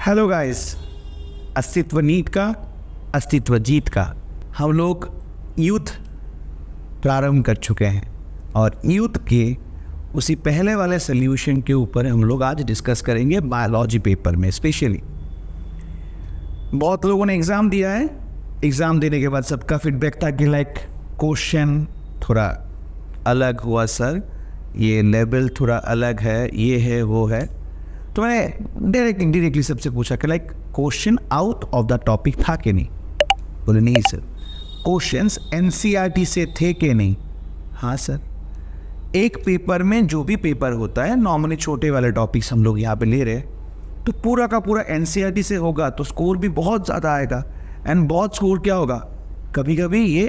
Hello guys, अस्तित्व NEET का, अस्तित्व जीत का। हम लोग यूथ प्रारंभ कर चुके हैं और यूथ के उसी पहले वाले सोल्यूशन के ऊपर हम लोग आज डिस्कस करेंगे बायोलॉजी पेपर में। स्पेशली बहुत लोगों ने एग्ज़ाम दिया है, एग्ज़ाम देने के बाद सबका फीडबैक था कि लाइक क्वेश्चन थोड़ा अलग हुआ सर, ये लेवल थोड़ा अलग है, ये है वो है। तो मैंने डायरेक्टली सबसे पूछा कि like question out of the topic था कि नहीं। बोले नहीं सर। क्वेश्चंस एनसीईआरटी से थे कि नहीं। हाँ सर। एक पेपर में जो भी पेपर होता है, नॉर्मली छोटे वाले टॉपिक्स हम लोग यहाँ पे ले रहे हैं, तो पूरा का पूरा एनसीईआरटी से होगा तो स्कोर भी बहुत ज़्यादा आएगा। एंड बहुत स्कोर क्या होगा, कभी कभी ये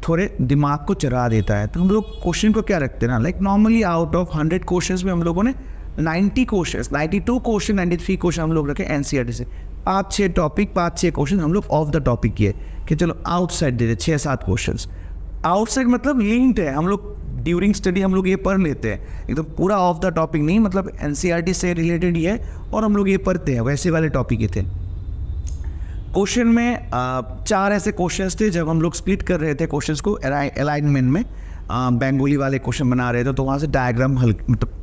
थोड़े दिमाग को चरा देता है। तो हम लोग क्वेश्चन को क्या रखते हैं ना, like normally out of 100 questions में हम लोगों ने 92 क्वेश्चन 93 क्वेश्चन हम लोग रखे एनसीईआरटी से। 5-6 टॉपिक 5-6 क्वेश्चन हम लोग ऑफ द टॉपिक किए कि चलो आउटसाइड दे दे 6-7 क्वेश्चंस। आउटसाइड मतलब लिंक्ड है, हम लोग ड्यूरिंग स्टडी हम लोग ये पढ़ लेते हैं, एकदम पूरा ऑफ द टॉपिक नहीं, मतलब एनसीईआरटी से रिलेटेड ही है और हम लोग ये पढ़ते हैं, वैसे वाले टॉपिक ये थे। क्वेश्चन में 4 ऐसे क्वेश्चंस थे। जब हम लोग स्प्लिट कर रहे थे क्वेश्चंस को अलाइनमेंट में, बेंगोली वाले क्वेश्चन बना रहे थे, तो वहाँ से डायग्राम मतलब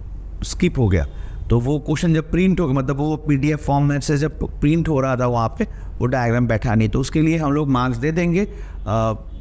स्किप हो गया। तो वो क्वेश्चन जब प्रिंट हो गया, मतलब वो पीडीएफ फॉर्मेट से जब प्रिंट हो रहा था वहाँ पे, वो डायग्राम बैठा नहीं, तो उसके लिए हम लोग मार्क्स दे देंगे।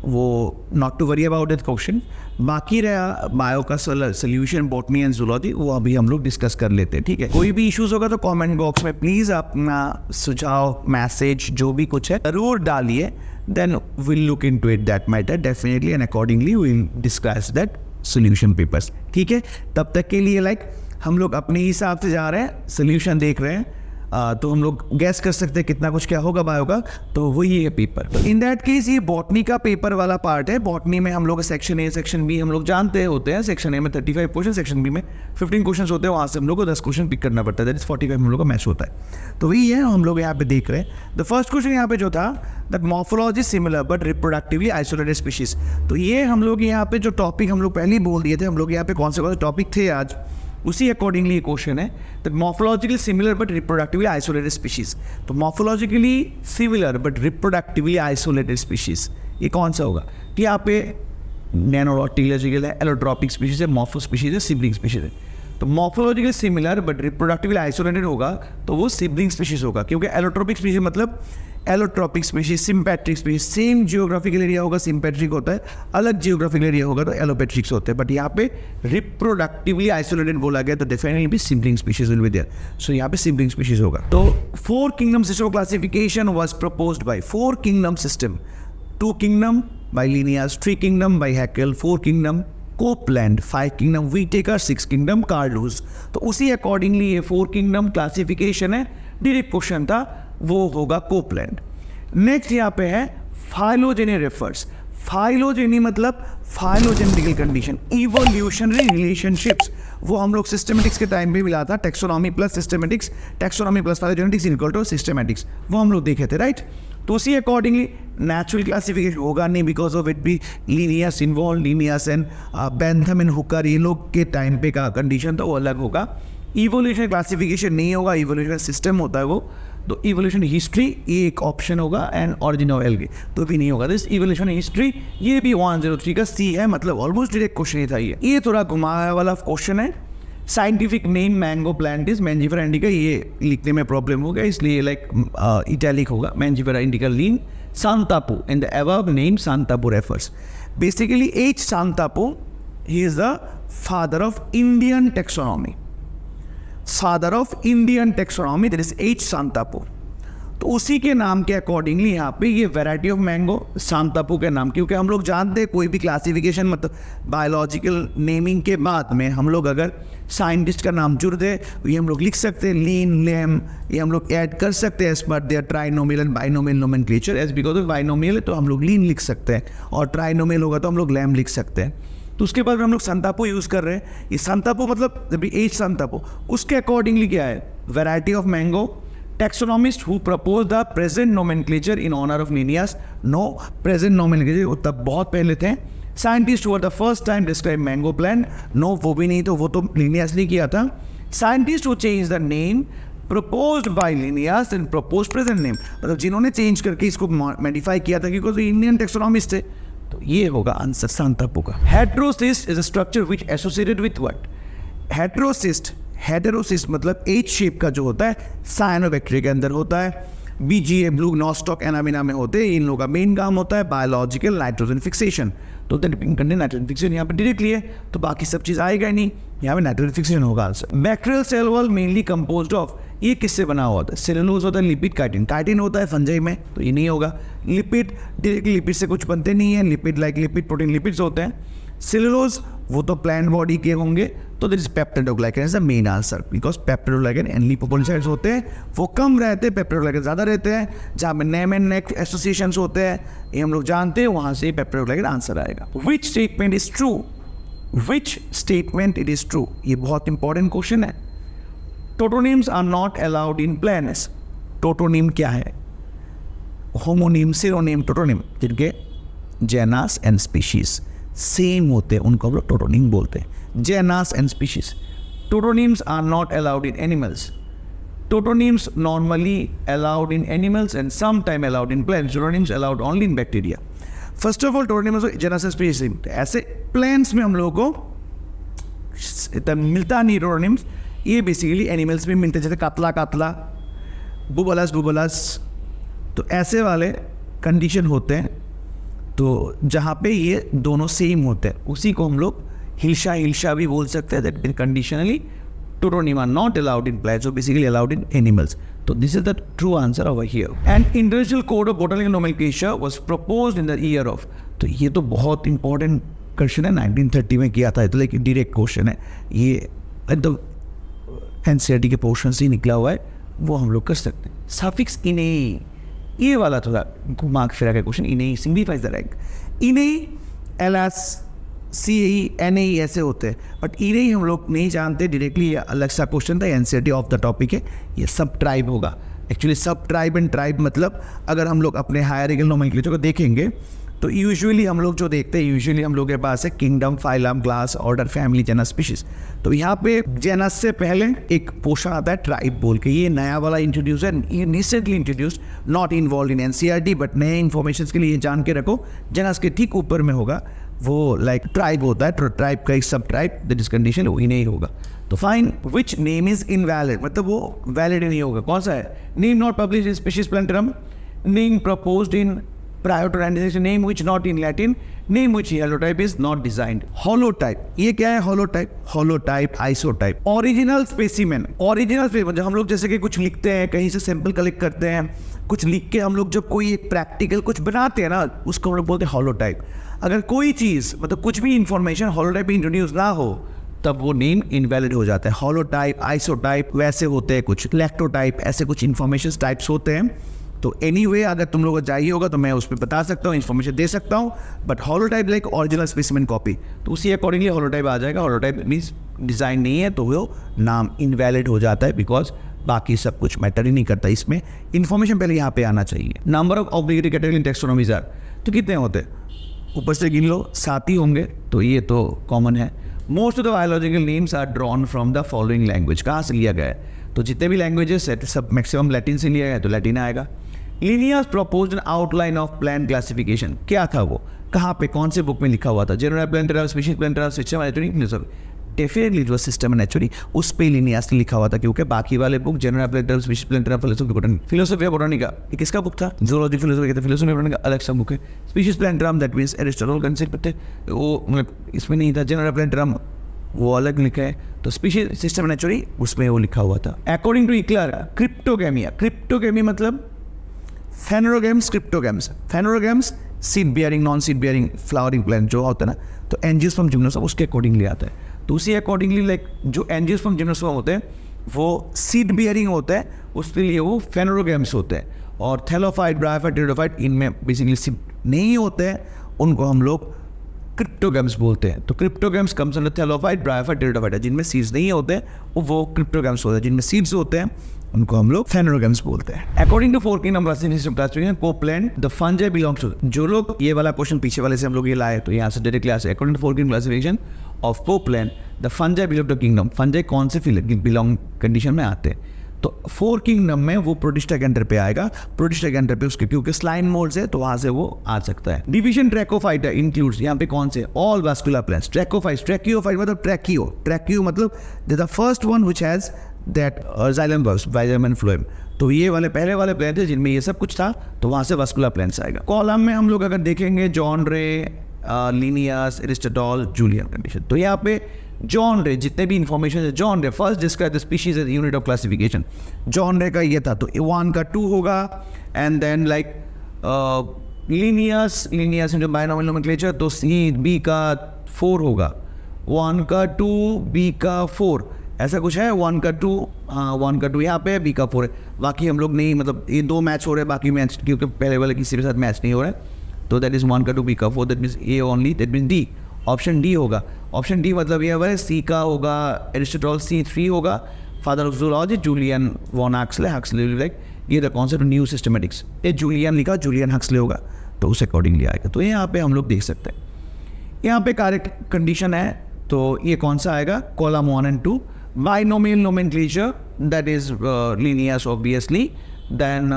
वो not to worry about it question. बाकी रहा बायो का सोल्यूशन, बॉटनी एंड जूलॉजी, वो अभी हम लोग डिस्कस कर लेते हैं, ठीक है। कोई भी इश्यूज होगा तो कमेंट बॉक्स में प्लीज़ अपना सुझाव, मैसेज जो भी कुछ है ज़रूर डालिए। Then will look into it that matter definitely and accordingly will discuss that solution papers, ठीक है। तब तक के लिए लाइक हम लोग अपने हिसाब से जा रहे हैं, सोल्यूशन देख रहे हैं, तो हम लोग गैस कर सकते हैं कितना कुछ क्या होगा बायो का, तो वही है पेपर। तो इन दैट केस ये बॉटनी का पेपर वाला पार्ट है। बॉटनी में हम लोग सेक्शन ए सेक्शन बी हम लोग जानते होते हैं। सेक्शन ए में 35 क्वेश्चन, सेक्शन बी में 15 क्वेश्चन होते हैं, वहाँ से हम लोग को 10 क्वेश्चन पिक करना पड़ता है, दैट इज 45 हम लोग का मैच होता है। तो वही है हम लोग यहाँ पे देख रहे हैं। द फर्स्ट क्वेश्चन यहाँ पे जो था, that morphology similar but reproductively isolated species. तो ये हम लोग यहाँ पे जो टॉपिक हम लोग पहले ही बोल दिए थे, हम लोग यहाँ पे कौन से टॉपिक थे आज, उसी अकॉर्डिंगली ये क्वेश्चन है। तो morphologically similar but reproductively isolated species. तो morphologically similar but reproductively isolated species, ये कौन सा होगा कि यहाँ पे नैनोलॉजिकल है, एलोट्रॉपिक स्पीशीज है, मॉर्फो स्पीशीज है, सिबलिंग स्पीशीज है। तो morphologically similar but reproductively isolated होगा तो वो सिबलिंग स्पीशीज होगा, क्योंकि एलोट्रॉपिक स्पीशीज मतलब allotropic species, sympatric species, same geographical area होगा सिम्पैट्रिक होता है, अलग जियोग्राफिकल एरिया होगा तो एलोपेट्रिक्स होते हैं। बट यहाँ पे रिप्रोडक्टिवली आइसोलेटेड बोला गया तो डेफिनेटली भी sibling species will be there. So यहाँ पे सिबलिंग स्पीशीज होगा। तो 4 kingdom system classification was proposed by 4 kingdom system, 2 kingdom by Linnaeus, 3 kingdom by Haeckel, 4 kingdom Copeland, 5 kingdom Whittaker, 6 kingdom Carl Lewis. तो उसी अकॉर्डिंगली ये 4 kingdom classification है। Direct question था, वो होगा कोपलैंड। नेक्स्ट यहाँ पे है फाइलोजेनी रेफर्स। फाइलोजेनी मतलब फाइलोजेनेटिकल कंडीशन, इवोल्यूशनरी रिलेशनशिप्स। वो हम लोग सिस्टमेटिक्स के टाइम पे मिला था, taxonomy plus systematics, taxonomy plus phylogenetics equal to systematics, वो हम लोग देखे थे, राइट। तो उसी अकॉर्डिंगली नेचुरल क्लासिफिकेशन होगा नहीं, बिकॉज ऑफ इट भी Linnaeus involve, Linnaeus and Bentham and Hooker, ये लोग के टाइम पे का कंडीशन तो वो अलग होगा। इवोल्यूशन क्लासिफिकेशन नहीं होगा, इवोल्यूशन सिस्टम होता है वो। तो इवोल्यूशन हिस्ट्री ये एक ऑप्शन होगा एंड ऑरिजिन ऑफ एल्गे तो भी नहीं होगा। तो इस इवोल्यूशन हिस्ट्री ये भी 103 का सी है, मतलब ऑलमोस्ट डायरेक्ट क्वेश्चन ही था ये थोड़ा घुमाया वाला क्वेश्चन है। Scientific name mango plant is Mangifera indica, ये लिखने में प्रॉब्लम हो गया इसलिए लाइक इटैलिक होगा। Mangifera indica Linn Santapau in the above name Santapau refers basically H Santapau, he is the father of Indian taxonomy, father of Indian taxonomy, that is H Santapau. तो उसी के नाम के accordingly यहाँ पे ये variety of mango सांतापू के नाम, क्योंकि हम लोग जानते हैं कोई भी क्लासिफिकेशन मतलब बायोलॉजिकल नेमिंग के बाद में हम लोग अगर साइंटिस्ट का नाम जुड़ दे ये हम लोग लिख सकते हैं लीन, लेम, ये हम लोग ऐड कर सकते हैं एज पर their trinomial and binomial nomenclature. As because of binomial तो हम लोग लीन लिख सकते हैं और ट्राइनोमियल होगा तो हम लोग लैम लिख सकते हैं। तो उसके बाद हम लोग सांतापू यूज़ कर रहे हैं। ये सांतापू मतलब जब एच सांतापू, उसके अकॉर्डिंगली क्या है, variety of mango. Taxonomist who propose the present nomenclature in honour of Linnaeus, no present nomenclature तब बहुत पहले थे। साइंटिस्ट हुआ the first time describe mango plant, no वो भी नहीं, तो वो तो लिनियस ने किया था। Scientist who change the name proposed by Linnaeus and proposed present name, मतलब जिन्होंने चेंज करके इसको मॉडिफाई किया था क्योंकि इंडियन टेक्सोनॉमिस्ट थे, तो ये होगा आंसर सांतापुका। Heterocyst is a structure which associated with what? Heterocyst मतलब एच शेप का जो होता है साइनोबैक्टीरिया के अंदर होता है, BGA ब्लू नॉस्टॉक एनामिना में होते हैं, इन लोगों का मेन काम होता है बायोलॉजिकल नाइट्रोजन फिक्सेशन। तो कंटेंट नाइट्रोजन फिक्सेशन यहाँ पे डायरेक्टली है, तो बाकी सब चीज़ आएगा ही नहीं, यहाँ पे नाइट्रोजन फिक्सेशन होगा answer. Bacterial cell wall mainly composed of, ये किससे बना हुआ होता है? सेलुलोज होता है, लिपिड, काइटिन। काइटिन होता है फंजाई में, तो ये नहीं होगा। लिपिड डायरेक्टली लिपिड से कुछ बनते नहीं है, lipid like lipid protein lipids होते हैं। सेलुलोज वो तो प्लांट बॉडी के होंगे, तो this peptidoglycan is the main answer because peptidoglycan and lipopolysaccharides होते हैं, वो कम रहते हैं, पेप्टिडोग्लाइकन ज़्यादा रहते हैं। जहाँ पे नेम एंड नेक एसोसिएशंस होते हैं, ये हम लोग जानते हैं, वहाँ से पेप्टिडोग्लाइकन आंसर आएगा। Which statement is true? Which statement it is true? ये बहुत इंपॉर्टेंट क्वेश्चन है। Tautonyms are not allowed in plants. Tautonym क्या है? होमोनिम, सिरोनिम, टोटोनिम, जिनके जेनास एंड स्पीशीज सेम होते हैं, उनको हम लोग टोटोनिम बोलते हैं। Genus and species. Tautonyms are not allowed in animals. Tautonyms normally allowed in animals and sometime allowed in plants. Totonyms allowed only in bacteria. First of all, tautonyms genus and species ऐसे plants में हम लोगों को इतना मिलता नहीं टोटोनिम्स, ये basically animals में मिलते हैं, जैसे कातला, बुबलस, तो ऐसे वाले कंडीशन होते हैं, तो जहाँ पे ये दोनों सेम होते हैं उसी को हम लोग हिल्शा भी बोल सकते हैं। That conditionally tautonym are not allowed in plants, basically allowed in animals. तो this is the true answer over here. And international code of botanical nomenclature was proposed in the year of, तो ये तो बहुत important question है, 1930 में किया था, तो लाइक डायरेक्ट क्वेश्चन है ये, एकदम NCERT के पोर्शन से ही निकला हुआ है, वो हम लोग कर सकते हैं। सफिक्स इने, ये वाला थोड़ा घुमा फिरा का क्वेश्चन, इने सिग्निफाइज द रैंक। इने LS CAE NAE ऐसे होते हैं, बट इने हम लोग नहीं जानते डायरेक्टली, ये अलग सा क्वेश्चन था, NCERT ऑफ द टॉपिक है, ये सब ट्राइब होगा। एक्चुअली सब ट्राइब एंड ट्राइब मतलब अगर हम लोग अपने हायरार्किकल नोमेनक्लेचर को देखेंगे तो यूजुअली हम लोग जो देखते हैं, यूजुअली हम लोग के पास है kingdom, phylum, class, order, family, genus, species. तो यहाँ पे जेनस से पहले एक पोर्शन आता है ट्राइब बोल के, ये नया वाला इंट्रोड्यूस है, ये recently introduced, not involve in NCERT, but नए इन्फॉर्मेशन के लिए जान के रखो। जेनस के ठीक ऊपर में होगा वो लाइक ट्राइब होता है, तो ट्राइब का एक सब ट्राइब दैट इज कंडीशन, वो इन्हें ही होगा। तो fine, which name is invalid, मतलब वो वैलिड नहीं होगा, कौन सा है? Name not publish in species प्लांटरम, name proposed in prior to randomization, name which not in Latin, name which holotype is not designed. Holotype, ये क्या है? holotype, isotype, original specimen, जब हम लोग जैसे कि कुछ लिखते हैं, कहीं से सैंपल कलेक्ट करते हैं, कुछ लिख के हम लोग जब कोई एक प्रैक्टिकल कुछ बनाते हैं ना, उसको हम लोग बोलते हैं हॉलोटाइप। अगर कोई चीज़ मतलब कुछ भी इंफॉर्मेशन हॉलोटाइप में इंट्रोड्यूस ना हो, तब वो नेम इनवैलिड हो जाता है। हॉलोटाइप, आइसोटाइप वैसे होते हैं, कुछ लैक्टोटाइप, ऐसे कुछ इन्फॉर्मेशन टाइप्स होते हैं। तो एनीवे अगर तुम लोगों को चाहिए होगा तो मैं उस पर बता सकता हूँ, इन्फॉर्मेशन दे सकता हूँ, but holotype like original specimen copy, तो उसी अकॉर्डिंगली हॉलोटाइप आ जाएगा। हॉलोटाइप मीन्स डिज़ाइन नहीं है, तो वो नाम इनवैलिड हो जाता है, बिकॉज बाकी सब कुछ मैटर ही नहीं करता, इसमें इन्फॉर्मेशन पहले यहाँ पे आना चाहिए। Number of obligatory category in taxonomies are, तो कितने होते हैं? ऊपर से गिन लो, 7 ही होंगे, तो ये तो कॉमन है। Most of the biological names are drawn from the following language, कहाँ से लिया गया है? तो जितने भी लैंग्वेजेस है सब मैक्सिमम लैटिन से लिया गया है, तो लैटिन आएगा। Linnaeus proposed an outline of plant classification, क्या था वो? कहाँ पे, कौन से बुक में लिखा हुआ था? Genera Plantarum, Species Plantarum, System Naturae, definitely जो सिस्टम नेचुरी उस पे Linnaeus ने लिखा हुआ था, क्योंकि बाकी वाले book Genera Plantarum, Species Plantarum, Philosophy of Botanica, ये किसका बुक था? Zoology Philosophy कहते हैं, Philosophy of Botanica अलग सा बुक है। Species Plantarum that means Aristotle concept है, वो मतलब इसमें नहीं था। Genera Plantarum वो अलग लिखा है, तो स्पीशीज सिस्टम नेचुरी उसमें वो लिखा हुआ था। अकॉर्डिंग टू इक्लर, क्रिप्टोगेमी मतलब phanerogams, cryptogams. Phanerogams seed bearing, non seed bearing flowering plant जो होता है ना, तो एंजियोस्पर्म जिम्नोस्पर्म उसके अकॉर्डिंगली आता है। तो उसी अकॉर्डिंगली लाइक जो एंजियोस्पर्म जिम्नोस्पर्म होते हैं वो सीड बियरिंग होता है, उसके लिए वो फेनोरोगेम्स होते हैं। और थैलोफाइट, ब्रायोफाइट, टेरिडोफाइट इनमें बेसिकली सीड नहीं होते हैं, उनको हम लोग क्रिप्टोगेम्स बोलते हैं। तो cryptogams comes under thallophyte, bryophyte, pteridophyte. जिनमें सीड्स नहीं होते वो क्रिप्टोगेम्स होते हैं, जिनमें सीड्स होते हैं उनको हम लोग फेनोरोगेम्स बोलते हैं। According to 4 kingdom classification, Copeland the fungi belongs to, जो लोग ये वाला क्वेश्चन पीछे वाले से हम लोग ये लाए, तो यहाँ से डायरेक्ट क्लास है। According to 4 kingdom classification of Copeland the fungi belong to kingdom, fungi कौन से बिलोंग कंडीशन में आते हैं? तो 4 किंगडम में वो प्रोटिस्टा के अंडर पे आएगा, प्रोटिस्टा के अंडर पे उसके क्योंकि स्लाइन मोड्स है तो वहां से वो आ सकता है। डिवीजन ट्रैकोफाइटा इंक्लूड्स यहाँ पे कौन से, ऑल वास्कुलर प्लांट्स। ट्रैकोफाइट्स, ट्रैकियोफाइट मतलब ट्रैकियो मतलब the first one which has that xylem bulbs, xylem and phloem. तो ये वाले पहले वाले प्लांट थे जिनमें ये सब कुछ था, तो वहां से वास्कुलर प्लांट्स आएगा। कॉलम में हम लोग अगर देखेंगे जॉन रे, लिनियस, एरिस्टोटल, जूलियन कंडीशन। तो यहाँ पे जॉन रे जितने भी इंफॉर्मेशन है, John Ray first describe the species as unit of classification. John Ray का ये था, तो 1 का 2 होगा, एंड देन लाइक लिनियस जो बायनॉमियल नोमेनक्लेचर, तो सी बी का 4 होगा, 1 का 2, बी का 4, ऐसा कुछ है। 1 का 2, हाँ 1 का 2 यहाँ पे, बी का 4 है। बाकी हम लोग नहीं, मतलब ये 2 मैच हो रहे हैं, बाकी मैच क्योंकि पहले वाले किसी के साथ मैच नहीं हो रहा है, तो दैट इज 1 का 2, बी का 4, that means A only, that means D. Option D होगा। ऑप्शन डी मतलब ये है, सी का होगा एरिस्टोटल, C3 होगा, father of zoology Julian von Huxley, Huxley like ये the concept of new systematics, ये जूलियन लिखा, जूलियन हक्सले होगा, तो उस अकॉर्डिंगली आएगा। तो यहाँ पे हम लोग देख सकते हैं, यहाँ पे करेक्ट कंडीशन है, तो ये कौन सा आएगा, column 1 and 2। Binomial nomenclature that is Linnaeus obviously, then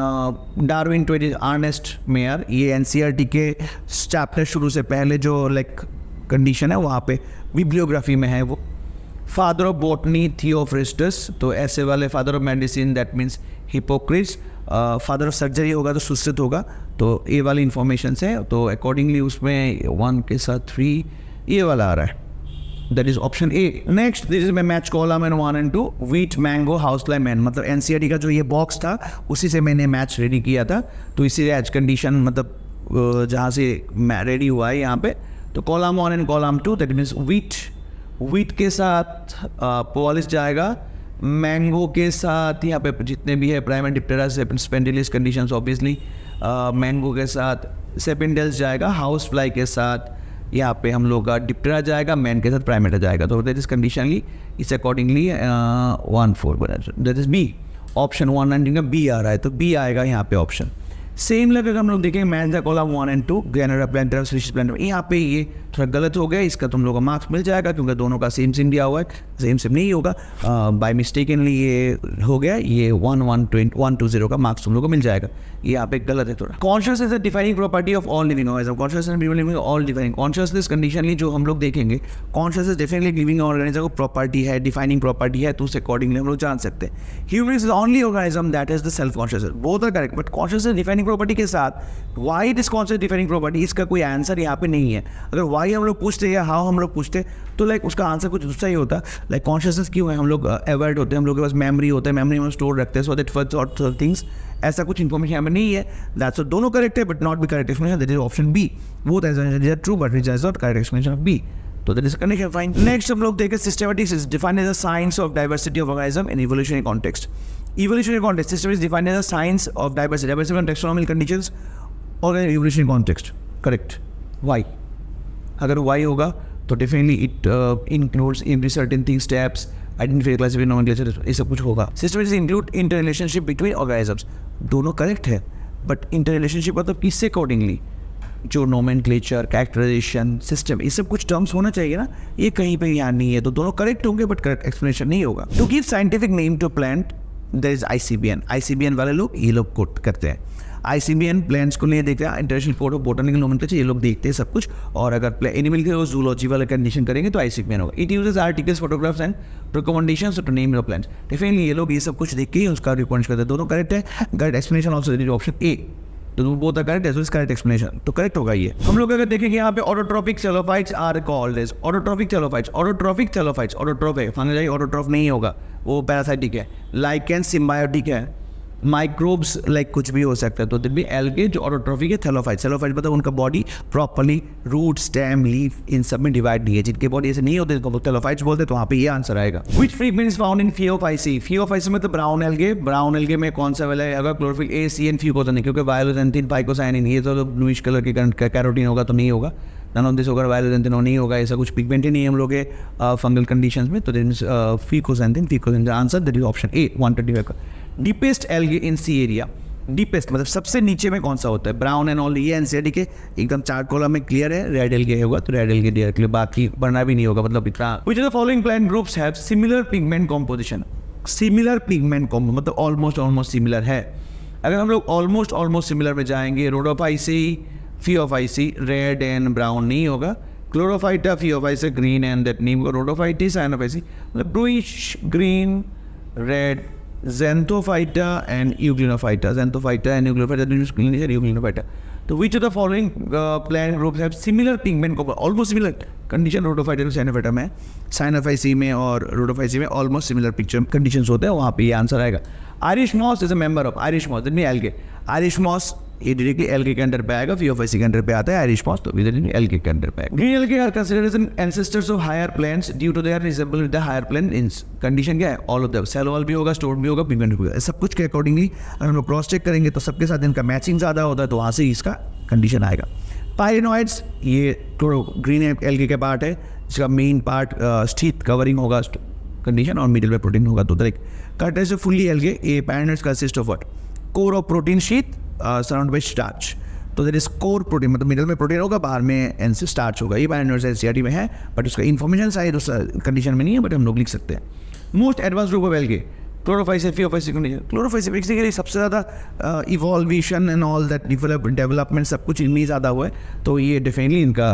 Darwin to it is Ernest Mayr. ये एनसीईआरटी के चैप्टर शुरू से पहले जो लाइक कंडीशन है वहाँ पे बिब्लियोग्राफी में है वो। फादर ऑफ बॉटनी थियोफ्रिस्टस, तो ऐसे वाले father of medicine that means Hippocrates. Father of surgery होगा तो सुश्रुत होगा, तो ये वाली इंफॉर्मेशन है, तो अकॉर्डिंगली उसमें 1 के साथ 3 ये वाला आ रहा है, that is option A. Next this is my match column and 1 and 2, wheat mango housefly man, मतलब एनसीईआरटी का जो ये बॉक्स था उसी से मैंने मैच रेडी किया था, तो इसी एज कंडीशन मतलब जहाँ से रेडी हुआ है यहाँ पे। तो column 1 and column 2 that means wheat के साथ पोलिस जाएगा, मैंगो के साथ यहाँ पे जितने भी है primary Diptera Sapindales conditions obviously, mango के साथ सेपेंडेल्स जाएगा, हाउस फ्लाई के साथ यहाँ पे हम लोग का डिप्टेरा जाएगा, मैन के साथ प्राइमेटा जाएगा, तो दैट इज कंडीशनली इस accordingly 1-4 that is B. Option 1 and B आ रहा है, तो बी आएगा यहाँ पे ऑप्शन। सेम लगेगा हम लोग देखेंगे match the column 1 and 2, granular planter, species planter, यहाँ पे ये थोड़ा गलत हो गया, इसका तुम लोग को मार्क्स मिल जाएगा क्योंकि दोनों का सेम दिया हुआ है, सेम नहीं होगा, बाय मिस्टेकनली ये हो गया, ये 1-1-20 का मार्क्स तुम लोग को मिल जाएगा, ये यहाँ पे गलत है थोड़ा। Consciousness is the defining property of all living organism. Consciousness all defining, consciousness conditionally जो हम लोग देखेंगे, कॉन्शियसनेस डेफिनेटली लिविंग ऑर्गेनिज्म को प्रॉपर्टी है, डिफाइनिंग प्रॉपर्टी है, तो उस अकॉर्डिंगली हम लोग जान सकते हैं। Human is only organism that is the self conscious, both are correct, but consciousness defining property के साथ why it is conscious defining property, इसका कोई आंसर यहाँ पे नहीं है। अगर वाई हम लोग पूछते या हाउ हम लोग पूछते तो लाइक उसका आंसर कुछ दूसरा ही होता। लाइक कॉन्शियसनेस क्यों है, हम लोग अवेयर्ड होते हैं, हम लोग के पास मेमोरी होता है, मेमोरी में स्टोर रखते हैं, सो दैट फॉर थिंग्स, ऐसा कुछ इन्फॉर्मेशन यहाँ पे नहीं है। दैट्स दोनों करेक्ट है but not B correct explanation, that is option B. Both is true but it is not correct explanation of B, तो that is condition fine. Next हम लोग देखें systematics is defined as the science of diversity of organism in evolutionary context. Evolutionary context system is defined as the science of diversity, diversity of taxonomical conditions और evolutionary context, correct. Y, अगर Y होगा तो definitely it includes every certain thing, steps, identify, classify, nomenclature, ये सब कुछ होगा। Systematics include inter relationship between organisms, दोनों correct है, बट इंटर रिलेशनशिप मतलब किससे अकॉर्डिंगली, जो नोमेनक्लेचर, कैरेक्टराइजेशन, सिस्टम, ये सब कुछ टर्म्स होना चाहिए ना, ये कहीं पे यहाँ नहीं है, तो दोनों करेक्ट होंगे बट करेक्ट एक्सप्लेनेशन नहीं होगा। To give scientific name to plant there is ICBN, ICBN वाले लोग ये लोग कोट करते हैं। ICBN प्लांट्स को नहीं देखते, international code of botanical nomenclature ये लोग देखते हैं सब कुछ, और अगर एनिमल के जूलॉजी वाला कंडीशन करेंगे तो ICBN होगा। It uses articles, photographs and recommendations to name your plants, definitely ये लोग ये सब कुछ देख के ही उसका रिकमेंड करते हैं, दोनों करेक्ट है। Correct explanation also option A, तो both are correct as well as correct explanation, तो करेक्ट होगा ये। हम लोग अगर देखेंगे यहाँ पे autotrophic thallophytes are called as autotrophic thallophytes, autotrophic thallophytes, autotroph है, फंगजाई ऑटोट्रॉप नहीं होगा, वो पैरासाइटिक है। लाइकेन सिम्बायोटिक है, माइक्रोब्स लाइक कुछ भी हो सकता है, तो दिल भी एल्गे जो ऑटोट्रॉफिक है। थैलोफाइट, थैलोफाइट मतलब उनका body properly root, stem, leaf इन सब में डिवाइड नहीं है, जिनके बॉडी ऐसे नहीं होते उनको थैलोफाइट्स बोलते हैं, तो वहाँ पे ये आंसर आएगा। Which fragments found in Phaeophyceae, Phaeophyceae में तो ब्राउन एल्गे, ब्राउन एल्गे में कौन सा वाला है, अगर क्लोरोफिल A, C and फ्यूकोसाइन, क्योंकि वायोलेंथिन, फाइकोसाइनिन, ये तो ब्लूइश कलर के कैरोटीन होगा तो नहीं होगा, नन ऑफ दिस होगा, वायोलेंथिन नहीं होगा, ऐसा कुछ पिगमेंट ही नहीं है हम लोग के फंगल कंडीशंस में, तो then phycocyanin, phycocyanin answer that is option A 125 का। Deepest algae in sea area, deepest मतलब सबसे नीचे में कौन सा होता है, ब्राउन एंड ऑल, ये एनसीईआरटी के एकदम 4 कॉलम में क्लियर है, रेड एल्गे होगा तो रेड एल्गे डायरेक्टली, बाकी पढ़ना भी नहीं होगा, मतलब इतना। Which of the following plant groups have similar pigment composition, similar pigment combo, मतलब ऑलमोस्ट सिमिलर है। अगर हम लोग ऑलमोस्ट सिमिलर में जाएंगे, Rhodophyceae Phaeophyceae red and brown नहीं होगा, Chlorophyta Phaeophyceae green and that नहीं होगा, रोडोफाइटी साइनोफाइसी मतलब ब्लूइश ग्रीन रेड, ज़ैंथोफाइटा एंड यूग्लिनोफाइटा, यूग्लिनोफाइटा। तो विच of the following plant groups have similar pigment combo, almost similar condition Rhodophyta और साइनोफाइटा में, साइनोफाइसी में और रोडोफाइसी में ऑलमोस्ट सिमिलर पिक्चर कंडीशंस होते हैं, वहाँ पे ये आंसर आएगा। Irish moss is a member of Irish moss, that mean algae. Irish moss ये डायरेक्टली एल्गे के अंडर पे आएगा, फियोफाइसी के अंडर पे आता है आयरिश मॉस, तो इधर एल्गे के अंडर पे आएगा। Green algae are considered as an ancestors of higher plants due to their resemble with the higher plant इंस। कंडीशन क्या है? All of them, cell wall भी होगा, स्टोर्ड भी होगा, पिगमेंट भी होगा, सब कुछ के अकॉर्डिंगली अगर हम लोग क्रॉस चेक करेंगे तो सबके साथ इनका मैचिंग ज़्यादा होता है, तो वहाँ से इसका कंडीशन आएगा। पायरिनॉइड्स ये ग्रीन एल्गे के पार्ट है, इसका मेन पार्ट स्टीथ कवरिंग होगा कंडीशन और मिडिल में प्रोटीन होगा, तो कट से फुल्ली एल्गे। ये pyrenoids consist of what? Core of protein sheet surround by starch, तो दैट इज कोर प्रोटीन, मतलब मिडिल में प्रोटीन होगा, बाहर में एन से स्टार्च होगा। ये पायरिनॉइड्स एनसीईआरटी में है, बट उसका इन्फॉर्मेशन शायद उस कंडीशन में नहीं है, बट हम लोग लिख सकते हैं। Most advance group of algae Chlorophyceae Phaeophyceae condition. Chlorophyceae basically सबसे ज़्यादा इवॉल्वेशन एंड ऑल दैट डेवलपमेंट सब कुछ इनमें ज़्यादा हुआ है, तो ये डेफिनेटली इनका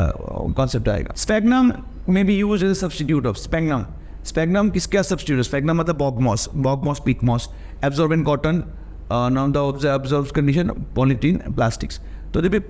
कॉन्सेप्ट आएगा। स्पैग्नम में be use as substitute of sphagnum. Sphagnum किसका सब्सटीट्यूट? स्पैग्नम मतलब bog moss peat moss, absorbent cotton, now the observe condition polythene plastics. तो देखिए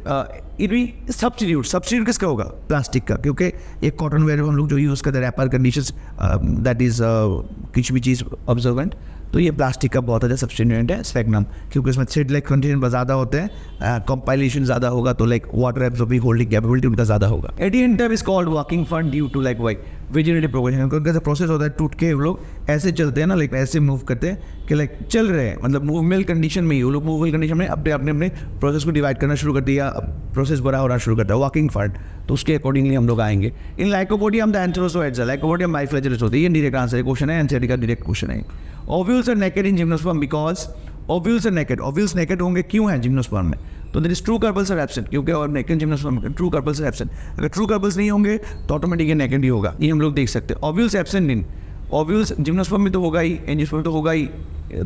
इट सब्सटीट्यूट किसका होगा? प्लास्टिक का, क्योंकि एक कॉटन वेयर हम लोग जो यूज़ करते हैं रैपर कंडीशंस दैट इज़ कुछ भी चीज़ ऑब्जर्वेंट, तो ये प्लास्टिक का बहुत अच्छा सब्सटीट्यूएंट है स्पैग्नम, क्योंकि उसमें थ्रेड लाइक कंडीशन ज़्यादा होते हैं, कंपाइलेशन ज़्यादा होगा, तो like water absorbing holding capability उनका ज़्यादा होगा। एडिएंटम इज कॉल्ड वॉकिंग फंड due to like Y vegetative progression, उनका प्रोसेस होता है टूट के वो लोग ऐसे चलते हैं ना, लाइक ऐसे मूव करते हैं कि लाइक चल रहे हैं, मतलब मूवमेंट कंडीशन में ही वो लोग मूवमेंट कंडीशन में अपने प्रोसेस को डिवाइड करना शुरू कर दिया, प्रोसेस बड़ा होना शुरू करता है वॉकिंग फंड, तो उसके अकॉर्डिंगली हम लोग आएंगे। In lycopodium the antherozoids, lycopodium biflagellate होते हैं, ये डायरेक्ट आंसर है, क्वेश्चन है एनसीईआरटी का डायरेक्ट क्वेश्चन है। Ovules are naked in gymnosperm because ovules are naked, ovules naked होंगे क्यों हैं जिम्नोस्पर्म में? तो there is true carpels are absent, क्योंकि और नेकेड जिम्नोस्पर्म में ट्रू कार्पल्स आर एब्सेंट। अगर ट्रू कार्पल्स नहीं होंगे तो ऑटोमेटिकली नेकेड ही होगा, ये हम लोग देख सकते हैं। Ovules absent in ovules gymnosperm में तो होगा ही, एंजियोस्पर्म में तो होगा ही,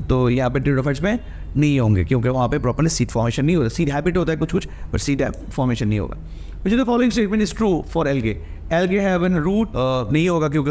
तो यहाँ पे टेरिडोफाइट्स में नहीं होंगे, क्योंकि वहाँ पे प्रॉपर्ली सीड फॉर्मेशन नहीं होता। सीड हैबिट होता है कुछ, बट सीड फॉर्मेशन नहीं होगा। Which the following statement is true for algae? Algae have an root नहीं होगा, क्योंकि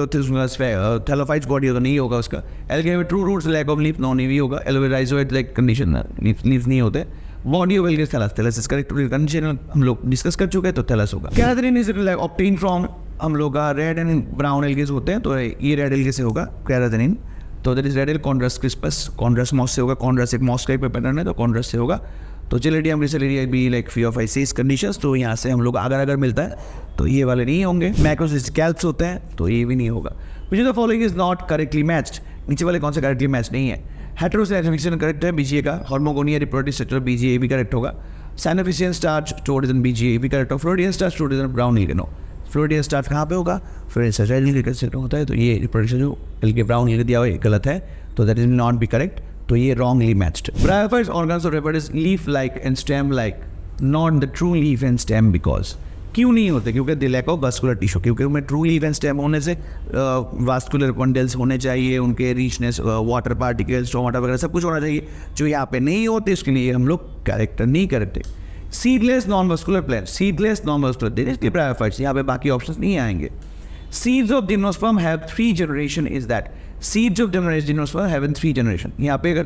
थैलोफाइट्स बॉडी होगा, नहीं होगा उसका। Algae have true roots, lack of leaf, नहीं भी होगा। एलोवेराइजोइड लाइक कंडीशन, लीफ नहीं होते। Body of algae thallus, thallus is correct condition हम लोग डिस्कस कर चुके हैं, तो थैलस होगा। Keratin is like obtain from, हम लोग का रेड एंड ब्राउन एल्गेस होते हैं, तो ये रेड एल्गे से होगा कैराटिन, तो that is red L Chondrus crispus, Chondrus moss से होगा, कॉन्ड्रस एक मॉस टाइप पैटर्न है, तो कॉन्ड्रस से होगा। तो चिलिडियम ग्लिसरीडिया भी लाइक फियोफाइसिस कंडीशंस, तो यहाँ से हम लोग अगर मिलता है तो ये वाले नहीं होंगे। मैक्रोसिस कैल्प्स होते हैं, तो ये भी नहीं होगा। Which the following is not correctly matched, नीचे वाले कौन सा करेक्टली मैच नहीं है? हेटेरोसेक्सुअल करेक्ट है बीजीए का, हार्मोगोनिया रिप्रोडक्टिव स्ट्रक्चर बीजीए भी करेक्ट होगा। साइनोफिशियन स्टार्च स्टोर्ड इन बीजीए भी करेक्ट होगा। Floridean starch stored in brown algae, floridean starch कहाँ पे होगा? फ्लोरिडियन स्टार्च एल्गे होता है, तो ये रिप्रोडक्शन जो एल्गे ब्राउन एल्गे दिया हुआ है गलत है, तो that is not B correct, तो ये wrongly matched. Bryophytes organs are referred as leaf-like and stem-like, not the true leaf and stem because. क्यों नहीं होते? क्योंकि they lack of vascular tissue, क्योंकि उनमें ट्रू लीफ एंड स्टेम होने से वास्कुलर बंडल्स होने चाहिए, उनके रिचनेस, वाटर पार्टिकल्स, स्टोमाटा वगैरह सब कुछ होना चाहिए, जो यहाँ पे नहीं होते, इसके लिए हम लोग कैरेक्टर नहीं करते। Seedless non vascular plant, seedless non vascular directly bryophytes, यहाँ पे बाकी ऑप्शंस नहीं आएंगे। Seeds of gymnosperm have 3 generation is that seeds of gymnosperm have in 3 generation। यहाँ पे अगर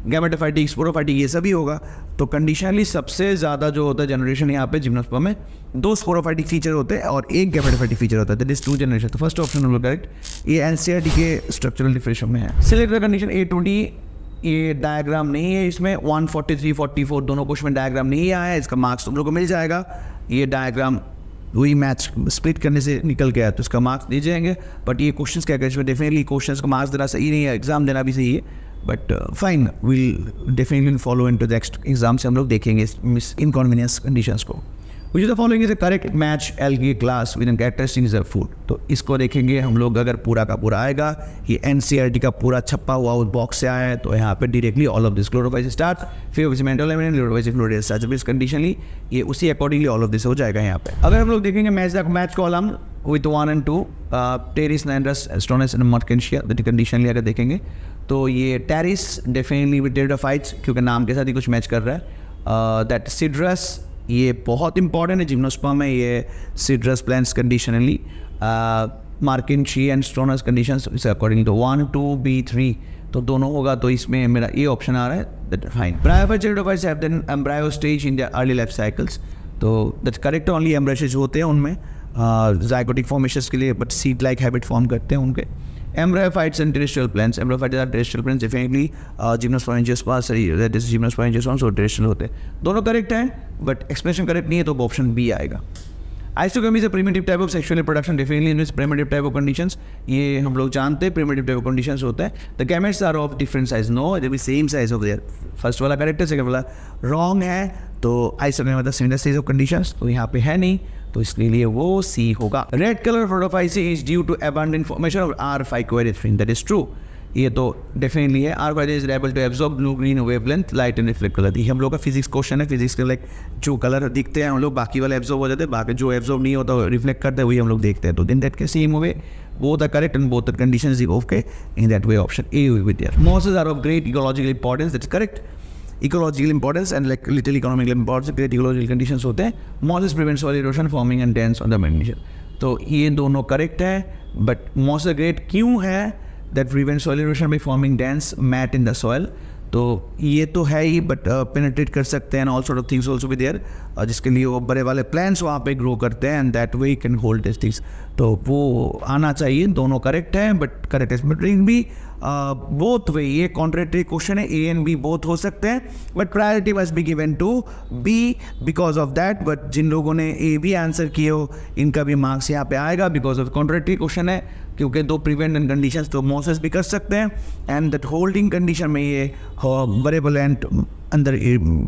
गैमेटोफाइटिक, स्पोरोफाइटिक ये सभी होगा, तो कंडीशनली सबसे ज़्यादा जो होता है जनरेशन यहाँ पे जिम्नोस्पर्म में 2 स्पोरोफाइटिक फीचर होते हैं और 1 गैमेटोफाइटिक फीचर होता है, दैट इज 2 जनरेशन। तो फर्स्ट ऑप्शन हम लोग करेक्ट, ये एनसीईआरटी के स्ट्रक्चरल डिफरेंशियल में है। सिलेक्ट द कंडीशन A20, ये डायग्राम नहीं है इसमें, 143, 44 दोनों क्वेश्चन में डायग्राम नहीं आया है, इसका मार्क्स तुम लोग को मिल जाएगा। ये डायग्राम वही मैच स्प्लिट करने से निकल गया, तो इसका मार्क्स दिए जाएंगे, बट ये क्वेश्चंस क्या इसमें डेफिनेटली क्वेश्चंस को मार्क्स देना सही नहीं है, एग्जाम देना भी सही है, but fine will definitely follow in to the next exam से हम लोग देखेंगे मिस इनकन्वीनियंस कंडीशंस को। Which is the following is a correct match algae class with an characteristic is a food. तो इसको देखेंगे हम लोग, अगर पूरा का पूरा आएगा, ये एनसीईआरटी का पूरा छप्पा हुआ उस बॉक्स से आया है, तो यहाँ पे directly all of this chlorophyceae start, फिर mental element chlorophyceae floras such conditionally, ये उसी अकॉर्डिंगली ऑल ऑफ दिस हो जाएगा यहाँ पे। अगर हम लोग देखेंगे match column with 1 and 2 Pteris नाइट्रस स्टोनस एंड मर्केंशिया, दैट कंडीशनली अगर देखेंगे तो ये टेरिस डेफिनेटली विद टेरिडोफाइट्स, क्योंकि नाम के साथ ही कुछ मैच कर रहा है। दैट सिड्रस, ये बहुत इंपॉर्टेंट है, जिम्नोस्पर्म है ये Cedrus plants conditionally. Marchantia and स्टोनस कंडीशंस इस अकॉर्डिंग टू 1, 2, B3 तो दोनों होगा, तो इसमें मेरा ये ऑप्शन आ रहा है, that fine. Bryophytes pteridophytes have then embryo stage in the early life cycles, तो दैट्स करेक्ट, ओनली एम्ब्रायोज होते हैं उनमें ज़ाइगोटिक फॉर्मेशंस के लिए, but seed like habit form करते हैं उनके। Embryophytes and terrestrial plants, embryophytes are terrestrial plants definitely, gymnosperm that is gymnosperm और टेरेस्ट्रियल होते हैं, दोनों करेक्ट हैं, बट एक्सप्रेशन करेक्ट नहीं है, तो ऑप्शन बी आएगा। Isogamy is a primitive type of sexual reproduction, definitely in this primitive type of conditions, ये हम लोग जानते हैं प्रिमिटिव टाइप ऑफ कंडीशंस होता है। The gametes are of different size, no they be same size of their, first वाला correct है, second वाला रॉन्ग है, तो आइसोगमी मतलब सिमिलर साइज ऑफ कंडीशंस, तो यहाँ पे है नहीं, तो इसके लिए वो सी होगा। Red colour photophyceae is due to abundant formation of R5 that is true, ये तो डेफिनेटली है। R5 is able to absorb blue green wavelength light and reflect colour, ये हम लोग का फिजिक्स क्वेश्चन है, फिजिक्स के लाइक जो कलर दिखते हैं हम लोग, बाकी वाले एब्जॉर्ब हो जाते हैं, बाकी जो एब्जॉर्ब नहीं होता रिफ्लेक्ट करते हैं वही हम लोग देखते हैं, तो दिन दैट के same way both are correct and both the conditions are okay, in that way option A will be there. Mosses are of great ecological importance, that's correct. Ecological importance and like little economical importance, great ecological conditions होते हैं। Mosses prevent soil erosion, forming and dance on the magnesium, तो ये दोनों correct है, but mosses great क्यों है, that prevent soil erosion by forming dense mat in the soil, तो ये तो है ही, बट पेनिट्रेट कर सकते हैं, all sort of things also भी देयर, जिसके लिए वो बड़े वाले प्लांट्स वहाँ पे ग्रो करते हैं, and that way can hold this things, तो वो आना चाहिए, दोनों करेक्ट हैं, बट करेक्ट एस्पेक्ट भी बोथ वे, ये कॉन्ट्रेक्टरी क्वेश्चन है, ए एंड बी बोथ हो सकते हैं, but priority must be given to B because of that, but जिन लोगों ने ए भी आंसर किए हो इनका भी मार्क्स यहाँ पे आएगा, बिकॉज ऑफ कॉन्ट्रेक्टरी क्वेश्चन है, क्योंकि दो प्रिवेंट एंड कंडीशंस तो मोसेस भी कर सकते हैं, एंड दैट होल्डिंग कंडीशन में ये बड़े प्लांट अंदर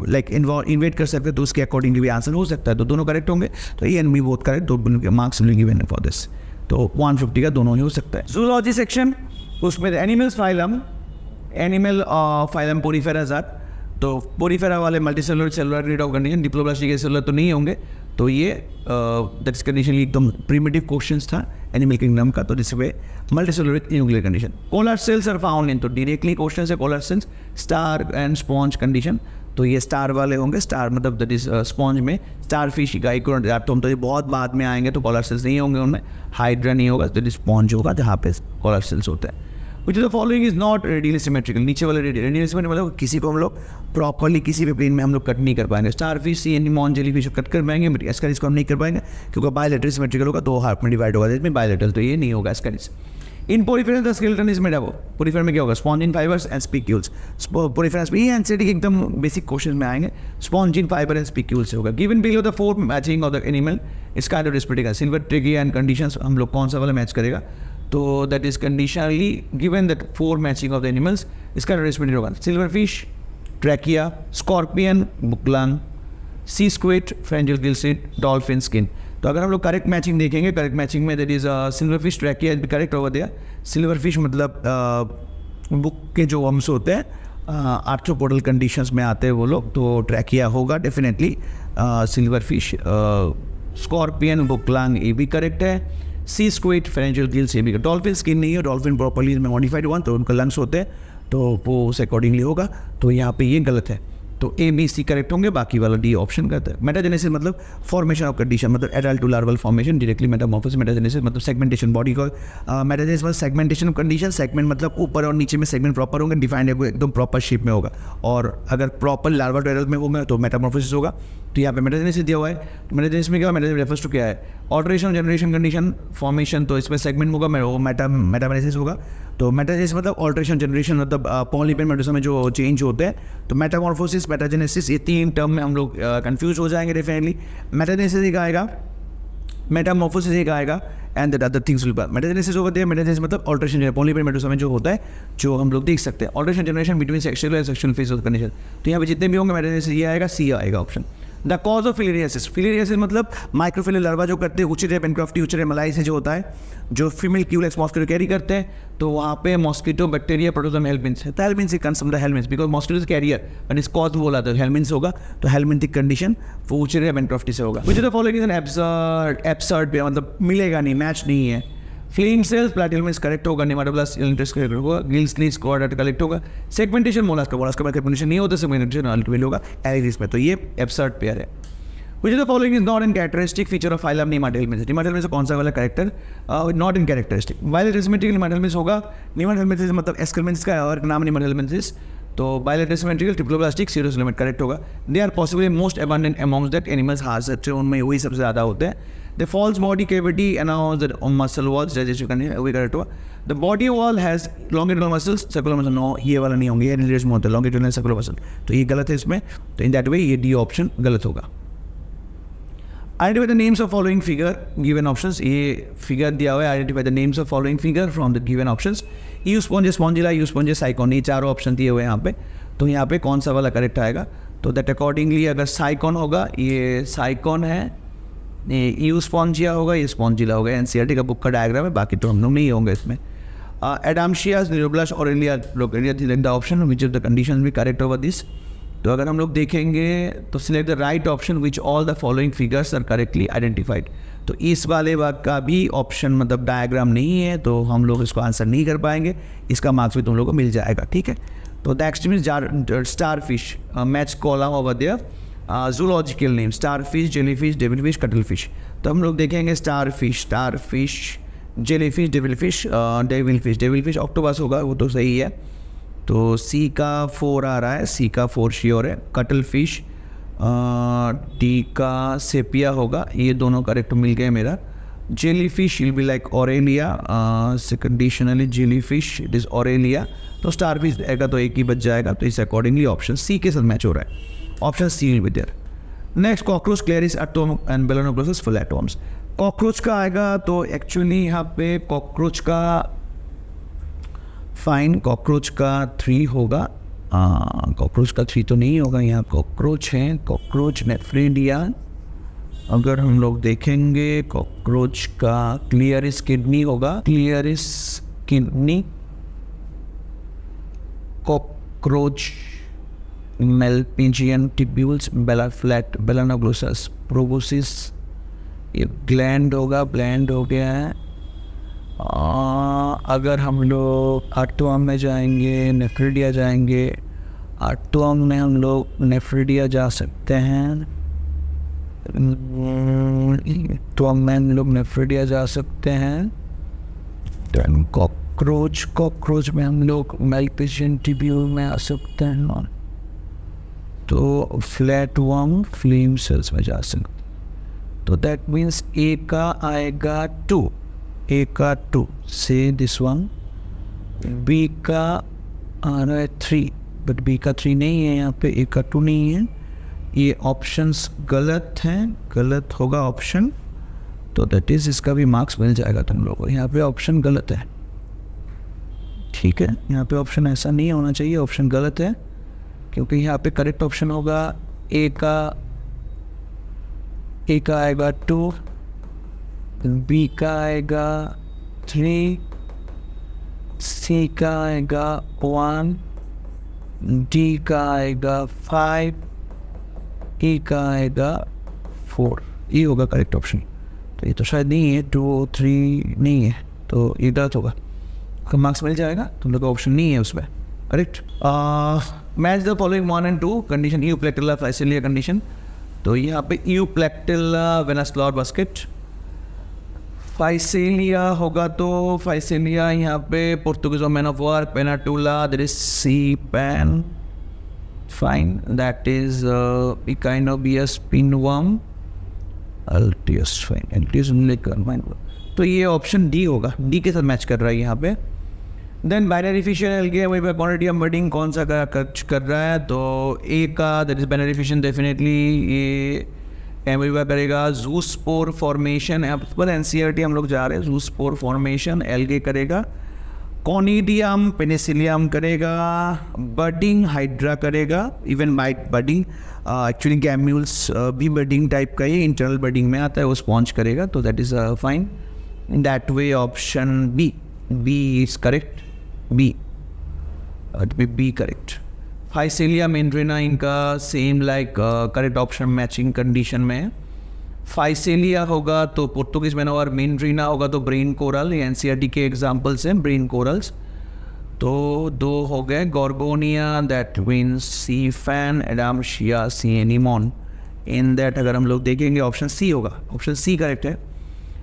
लाइक इन्वेट कर सकते हैं, तो उसके अकॉर्डिंगली भी आंसर हो सकता है, तो दोनों करेक्ट होंगे, तो A and B both correct, दो marks will given for this, तो 150 का दोनों ही हो सकता है। जूलॉजी सेक्शन, उसमें animals phylum, animal phylum Porifera जात, तो पोरीफेरा वाले multicellular cellular grade of condition, diploblastic cellular तो नहीं होंगे, तो ये दैट्स कंडीशन एकदम प्रिमिटिव क्वेश्चंस था एनिमल किंगडम का, तो this way multicellular with nuclear condition. Collar cells are found in, तो डायरेक्टली क्वेश्चन है collar cells, star and sponge condition, तो ये स्टार वाले होंगे, स्टार मतलब दैट इज स्पॉन्ज में स्टार फिश का तो हम तो ये बहुत बाद में आएंगे, तो कोलर सेल्स नहीं होंगे उनमें, हाइड्रा नहीं होगा, दैट इज स्पॉन्ज होगा जहाँ पे कोलर सेल्स होते हैं। विच is the following is not radially symmetrical, नीचे वाले रेडियली सिमेट्रिकल मतलब किसी को हम लोग प्रॉपरली किसी भी प्लेन में हम लोग कट नहीं कर पाएंगे, स्टार फिश, सी एंड मॉन जेली फिश कट कर पाएंगे, बट इसका इसको हम नहीं कर पाएंगे, क्योंकि बायलैटरल सिमेट्रिकल होगा, दो हाफ में डिवाइड होगा, इसमें बायलैटरल, तो ये नहीं होगा इसका। In poriferous the skeleton is made up, Porifera में क्या होगा, spongin fibres and spicules, poriferous में ये एनसीईआरटी एकदम बेसिक क्वेश्चन में आएंगे, स्पॉन्जिन फाइबर एंड स्पिक्यूल्स से होगा। Given below the four matching of the animal is kind of respecting silver ट्रिगी एंड कंडीशंस, हम लोग कौन सा वाला मैच करेगा, तो that is conditionally given that four matching of the animals इसका रिस्पेक्टिव होगा, silver fish, trachea, scorpion, book lung, sea squid, pharyngeal gill slits, dolphin skin, तो अगर हम लोग करेक्ट मैचिंग देखेंगे, करेक्ट मैचिंग में that is silver fish, trachea भी correct over दिया, सिल्वर फिश मतलब बुक के जो वम्स होते हैं आर्थ्रोपोडल कंडीशंस में आते हैं वो लोग, तो ट्रैकिया होगा डेफिनेटली, सिल्वर फिश, स्कॉर्पियन, बुकलांग ये भी करेक्ट है, सी स्क्विड, फ्रेंजल गिल्स ये भी, डॉल्फिन स्किन नहीं है, डॉल्फिन प्रॉपर्ली में मॉडिफाइड वन, तो उनका लंग्स होते हैं, तो वो उस अकॉर्डिंगली होगा, तो यहाँ पे ये गलत है, तो ए बी सी करेक्ट होंगे, बाकी वाला डी ऑप्शन करता है। मेटाजेनेसिस मतलब फॉर्मेशन ऑफ कंडीशन, मतलब adult to larval formation, directly metamorphosis, metagenesis मतलब सेगमेंटेशन बॉडी का, मेटाजेनेसिस मतलब सेगमेंटेशन ऑफ कंडीशन, सेगमेंट मतलब ऊपर और नीचे में सेगमेंट प्रॉपर होंगे, डिफाइंड एकदम प्रॉपर शेप में होगा, और अगर प्रॉपर लार्वा टू एडल्ट में होगा तो मेटामॉर्फोसिस होगा, तो यहाँ पे मेटाजेनेसिस दिया हुआ है, तो मेटाजेनेसिस में क्या है, मेटाजेनेसिस रेफर्स टू क्या है, ऑल्टरेशन जनरेशन कंडीशन फॉर्मेशन, तो इसमें सेगमेंट होगा, वो मेटाजेनेसिस होगा, तो मेटाजेनेसिस मतलब ऑल्टरेशन जनरेशन मतलब पॉलीपेन मेडुसा में जो चेंज होते हैं, तो मेटामॉर्फोसिस, मेटाजेनेसिस ये तीन टर्म में हम लोग कंफ्यूज हो जाएंगे डेफिनेटली। मेटाजेनेसिस एक आएगा, मेटामॉर्फोसिस एक आएगा, and that other things will metagenesis होगा देयर, मेटाजेनेसिस मतलब ऑल्टरेशन पॉलीपेन मेडुसा में जो होता है, जो हम लोग देख सकते हैं, alteration generation between sexual and sexual phase of condition, तो यहाँ पे जितने भी होंगे मेटाजेनेसिस ये आएगा, सी आएगा option. The cause of filariasis, filariasis मतलब माइक्रोफिलर लार्वा जो करते हैं उचरे बेनक्रॉफ्टी उचरे मलाई से जो होता है, जो फीमेल क्यूलेक्स मॉस्किटो कैरी करते हैं, तो वहाँ पे मॉस्किटो बैक्टीरिया प्रोटोजोम हेलमिंथ्स है, तो helminths comes from the helminths because mosquito is carrier and is cause बोला तो हेलमिंथ्स होगा, तो हेलमिंथिक कंडीशन वो उचरे बेनक्रॉफ्टी से होगा। विच is the following is an absurd पे मतलब मिलेगा नहीं, मैच नहीं है। फ्लेइंग सेल्स प्लैटिनम करेक्ट होगा, नेमाटोब्लास्ट इंटरेस्ट करेक्ट होगा, गिल्स लीज क्वाड्रेट करेक्ट होगा। सेगमेंटेशन मोलास्का में सेगमेंटेशन नहीं होता, सेगमेंटेशन अल्टीमेटली होगा एलिस में, तो ये एब्सर्ड पेयर है। Which of the following is not in characteristic feature of phylum Nematelminthis? Nematelminthis कौन सा वाला character not in characteristic? Bilateral Nematelminthis होगा, Nematelminthis मतलब एस्कर्मेंथिस का है और नाम Nematelminthis, तो बायलेटरल ट्रिप्लोब्लास्टिक सीरोसोलेमेट करेक्ट होगा। They are possibly most abundant amongst that animals हार्स, उनमें वही सबसे ज़्यादा होते हैं। The false body cavity announce that muscle walls digestive condition वही करेक्ट होगा। The body wall has longitudinal muscles, circular muscle no, ये वाला नहीं होंगे, ये रिलेटेड में होता है लॉन्गिट्यूडनल सर्कुलर मसल, तो ये गलत है इसमें, तो इन दैट वे ये डी ऑप्शन गलत होगा। Identify the names of following figure given options. ये फिगर दिया हुआ है, identify the names of following figure from the given options. Euspongia Spongilla, Euspongia Sycon, ये चारों ऑप्शन दिए हुए हैं यहाँ पे, तो यहाँ पे कौन सा वाला करेक्ट आएगा? तो दैट अकॉर्डिंगली अगर साइकॉन होगा, ये साइकॉन है, ये यूस्पोंजिया होगा, ये स्पॉन्जिला होगा। एनसीईआरटी का बुक का डायग्राम है, बाकी तो हम लोग नहीं होंगे इसमें। एडाम्शियास, न्यूरोब्लास्ट और एलिया the option which of the condition भी करेक्ट ओवर दिस। तो अगर हम लोग देखेंगे तो select the right option which all the following figures are correctly identified. तो इस वाले भाग का भी ऑप्शन मतलब डायग्राम नहीं है, तो हम लोग इसको आंसर नहीं कर पाएंगे, इसका मार्क्स भी तुम लोग को मिल जाएगा, ठीक है। तो the next is star fish, match column over there, zoological name star fish, jelly fish, devil fish, cuttle fish. तो हम लोग देखेंगे star fish, jelly fish, devil fish octopus होगा, वो तो सही है, तो सी का 4 आ रहा है, सी का 4 श्योर है। कटल फिश डी का सेपिया होगा, ये दोनों करेक्ट मिल गए मेरा। Jelly fish will be like Aurelia, conditionally jelly fish it is Aurelia, तो स्टार फिश रहेगा तो एक ही बच जाएगा, तो इस अकॉर्डिंगली ऑप्शन सी के साथ मैच हो रहा है, option C will be there. Next cockroach, Clarias atom and Balanoglossus full atoms. Cockroach का आएगा तो एक्चुअली यहाँ पे कॉकरोच का फाइन, कॉकरोच का 3 होगा, कॉकरोच का 3 तो नहीं होगा, यहाँ कॉकरोच है, कॉकरोच नेफ्रेडिया। अगर हम लोग देखेंगे कॉकरोच का क्लियरिस किडनी होगा, क्लियरिस किडनी, कॉकरोच मेलपिजियन टिब्यूल्स, बेला फ्लैट, बेलानोग्लोसस, प्रोबोसिस, ये ग्लैंड होगा, ब्लैंड हो गया है। अगर हम लोग आर्टोम में जाएंगे, नेफ्रिडिया जाएंगे, आर्टोम में हम लोग नेफ्रिडिया जा सकते हैं, तो में हम लोग नेफ्रिडिया जा सकते हैं। कॉकरोच में हम लोग मेलपिजियन टिब्यूल में आ सकते हैं, तो फ्लैट वर्म फ्लेम सेल्स में जा सकते हैं। तो दैट मीन्स ए का आएगा 2, ए का 2 से दिस वन, बी का आ रहा है 3, बट बी का 3 नहीं है यहाँ पे, ए का 2 नहीं है, ये ऑप्शंस गलत हैं, गलत होगा ऑप्शन, तो दैट इज इसका भी मार्क्स मिल जाएगा तुम लोगों को। यहाँ पे ऑप्शन गलत है, ठीक है, यहाँ पे ऑप्शन ऐसा नहीं होना चाहिए, ऑप्शन गलत है, क्योंकि यहाँ पे करेक्ट ऑप्शन होगा ए का आएगा 2, बी का आएगा 3, सी का आएगा 1, डी का आएगा 5, ई का आएगा 4, ये होगा करेक्ट ऑप्शन। तो ये तो शायद नहीं है, 2, 3 नहीं है, तो ये गलत होगा, का मार्क्स मिल जाएगा, तुम लोग का ऑप्शन नहीं है उसमें, correct. Match the following 1 and 2 condition, Euplectella Physalia condition. तो यहाँ पे Euplectella Venus flower basket, Physalia होगा, तो फाइसिलिया यहाँ पे Portuguese man of war, Pennatula, there is sea pen, fine, that is a kind of bee spin worm, अल्टियस, fine, अल्टियस mine. तो ये ऑप्शन डी होगा, डी के साथ मैच कर रहा है यहाँ पे। देन बाइनरी फिशन एल्गे, वही पे क्वांटिटी ऑफ बर्डिंग कौन सा कर रहा है, तो ए का that is binary fission definitely ये एमरीवा करेगा। जूस्पोर फॉर्मेशन, पर एनसीईआरटी हम लोग जा रहे हैं, जूस्पोर फॉर्मेशन एल्गे करेगा। कॉनिडियम पेनिसिलियम करेगा, बडिंग हाइड्रा करेगा, इवन माइट बडिंग, एक्चुअली गैम्यूल्स भी बडिंग टाइप का ही इंटरनल बडिंग में आता है, वो स्पॉन्ज करेगा, तो that is fine. In that way option B is correct. B correct. Physalia Meandrina इनका same like correct option matching condition में है. फाइसेलिया होगा तो पोर्तुगीज में, और मेंड्रीना होगा तो ब्रेन कोरल. ये एनसीईआरटी के एग्जांपल्स हैं ब्रेन कोरल्स. तो 2 हो गए. Gorgonia that means sea fan, Adamsia sea anemone. In that अगर हम लोग देखेंगे ऑप्शन सी होगा. ऑप्शन सी करेक्ट है.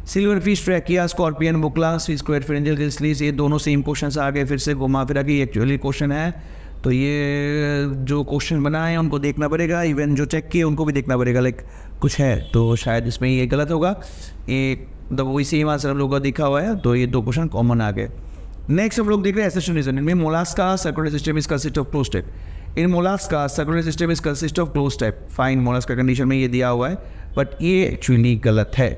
Silver fish, trachea, scorpion, book lung, sea squid, pharyngeal gill slits, ये दोनों सेम क्वेश्चन आ गए. फिर से घुमा फिरा के एक्चुअली क्वेश्चन है, तो ये जो क्वेश्चन बनाए हैं उनको देखना पड़ेगा, इवन जो चेक किए उनको भी देखना पड़ेगा. लाइक कुछ है तो शायद इसमें ये गलत होगा. एक मतलब वही सेम आंसर हम लोगों का दिखा हुआ है, तो ये 2 क्वेश्चन कॉमन आ गए. नेक्स्ट हम लोग देख रहे हैं एसेशन रीजन. इनमें Mollusca circular system is consist of close type. In Mollusca circular system is consist of close type. Fine, Mollusca condition में ये दिया हुआ है, बट ये एक्चुअली गलत है.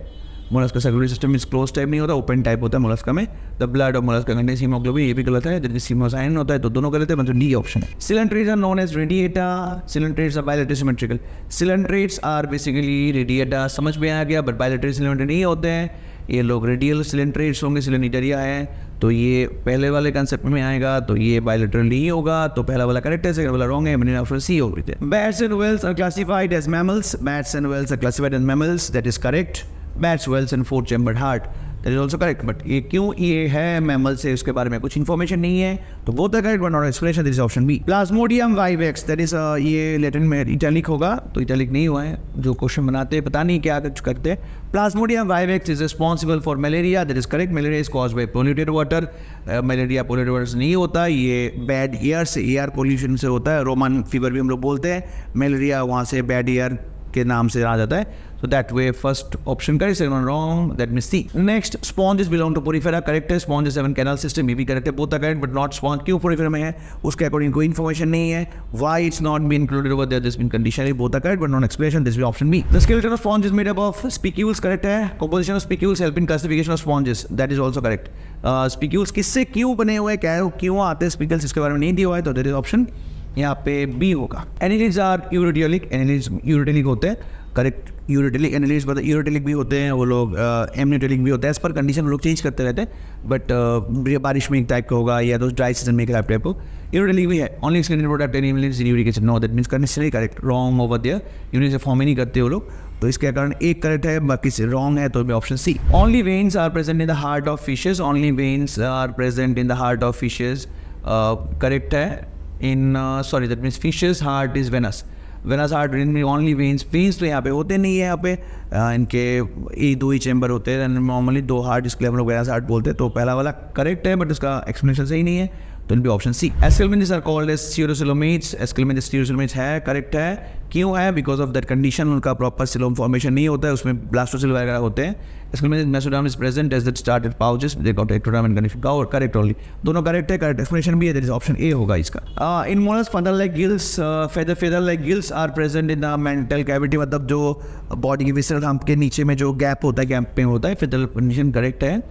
Mollusca circular system is close type नहीं होता, ओपन टाइप होता है मोलास्का में. The blood of Mollusca contains haemoglobin, ये भी गलत है. जब हीमोसाइन होता है तो दोनों गलत है, मतलब डी ऑप्शन है. Coelenterates are known as radiata. Coelenterates are bilateral symmetrical. Coelenterates are basically radiata, समझ में आ गया, बट बायलैटरल सिलेंट्रेट नहीं होते हैं. ये लोग रेडियल सिलेंट्रेट्स होंगे, सिलेनिटरिया है, तो ये पहले वाले कंसेप्ट में आएगा, तो ये बायलैटरल नहीं होगा. तो पहला वाला करेक्ट है, सेकंड वाला रॉन्ग है. मैंने ऑप्शन सी हो गई थी. Bats and whales are classified as mammals. Bats and whales are classified as mammals, that is correct. Bats, whales and 4-chambered heart, that is also correct. But ये क्यों ये है मैमल से, उसके बारे में कुछ इन्फॉर्मेशन नहीं है, तो both the correct but not explanation. This is option B. Plasmodium vivax, that is ये लैटिन में इटैलिक होगा, तो इटैलिक नहीं हुआ है. जो क्वेश्चन बनाते हैं पता नहीं क्या कुछ करते हैं. Plasmodium vivax is responsible for malaria, that is correct. Malaria is caused by polluted water. Malaria polluted water से नहीं होता, ये बैड एयर से, एयर पोल्यूशन से होता है. रोमन फीवर भी हम लोग बोलते हैं, मलेरिया वहाँ से बैड एयर के नाम से आ जाता है. So that way first option correct, second one wrong, that means C. Next, sponges belong to porifera, correct है. Sponges have a canal system, ये भी correct है. Both are correct but not sponge. क्यों porifera में है उसके according कोई information नहीं है. Why it's not been included over there, this been conditionally. Both are correct but not explanation, this will be option B. The skeleton of sponge is made up of spicules, correct है. Composition of spicules help in classification of sponges, that is also correct. Spicules किससे क्यों बने हुए हैं, क्या क्यों आते हैं spicules, इसके बारे में नहीं दिया हुआ है, तो that is option यहाँ पे B होगा. Annelids are urotelic, annelids urotelic होते हैं, करेक्ट. यूरोटेलिक एनालिस्ट मतलब यूरोटेलिक भी होते हैं वो लोग, एमनियोटेलिक भी होते हैं. इस पर कंडीशन लोग चेंज करते रहते हैं, बट बारिश में एक टाइप का होगा या तो ड्राई सीजन में एक टाइप को. यूरोटेलिक भी है. Only excluded product animals in uric acid, no that means conditionally correct. Wrong over there, unit से फॉर्म ही नहीं करते वो लोग, तो इसके कारण एक करेक्ट है, बाकी से रॉन्ग है, तो option C. Only veins are present in the heart of fishes. Only veins are present in the heart of fishes, correct है. In sorry that means fishes heart is venous. Venous heart में only veins तो यहाँ पे होते नहीं है. यहाँ पे इनके 2 ही चैम्बर होते हैं नॉर्मली, 2 हार्ट, इसके लिए हम लोग वेनस हार्ट बोलते हैं. तो पहला वाला करेक्ट है, बट इसका एक्सप्लेनेशन सही नहीं है, तो इनपे option C. Aschelminthes are called as pseudocoelomates. Aschelminthes pseudocoelomates है, करेक्ट है. क्यों है? बिकॉज ऑफ दैट कंडीशन, उनका प्रॉपर सिलोम फॉर्मेशन नहीं होता है, उसमें ब्लास्टोसिल वगैरह होते हैं. Aschelminthes mesoderm is present as that started pouches, they got ectoderm and condition. Correct only, दोनों करेक्ट है. करेक्ट एक्सप्लेनेशन भी है, दैट इज ऑप्शन ए होगा इसका. इन मोलस्क फंडल like gills, feather like gills are present in the mantle cavity, मतलब जो body के विसरल हम्प के नीचे में जो गैप होता है, गैप में होता है, फेदर कंडीशन करेक्ट है.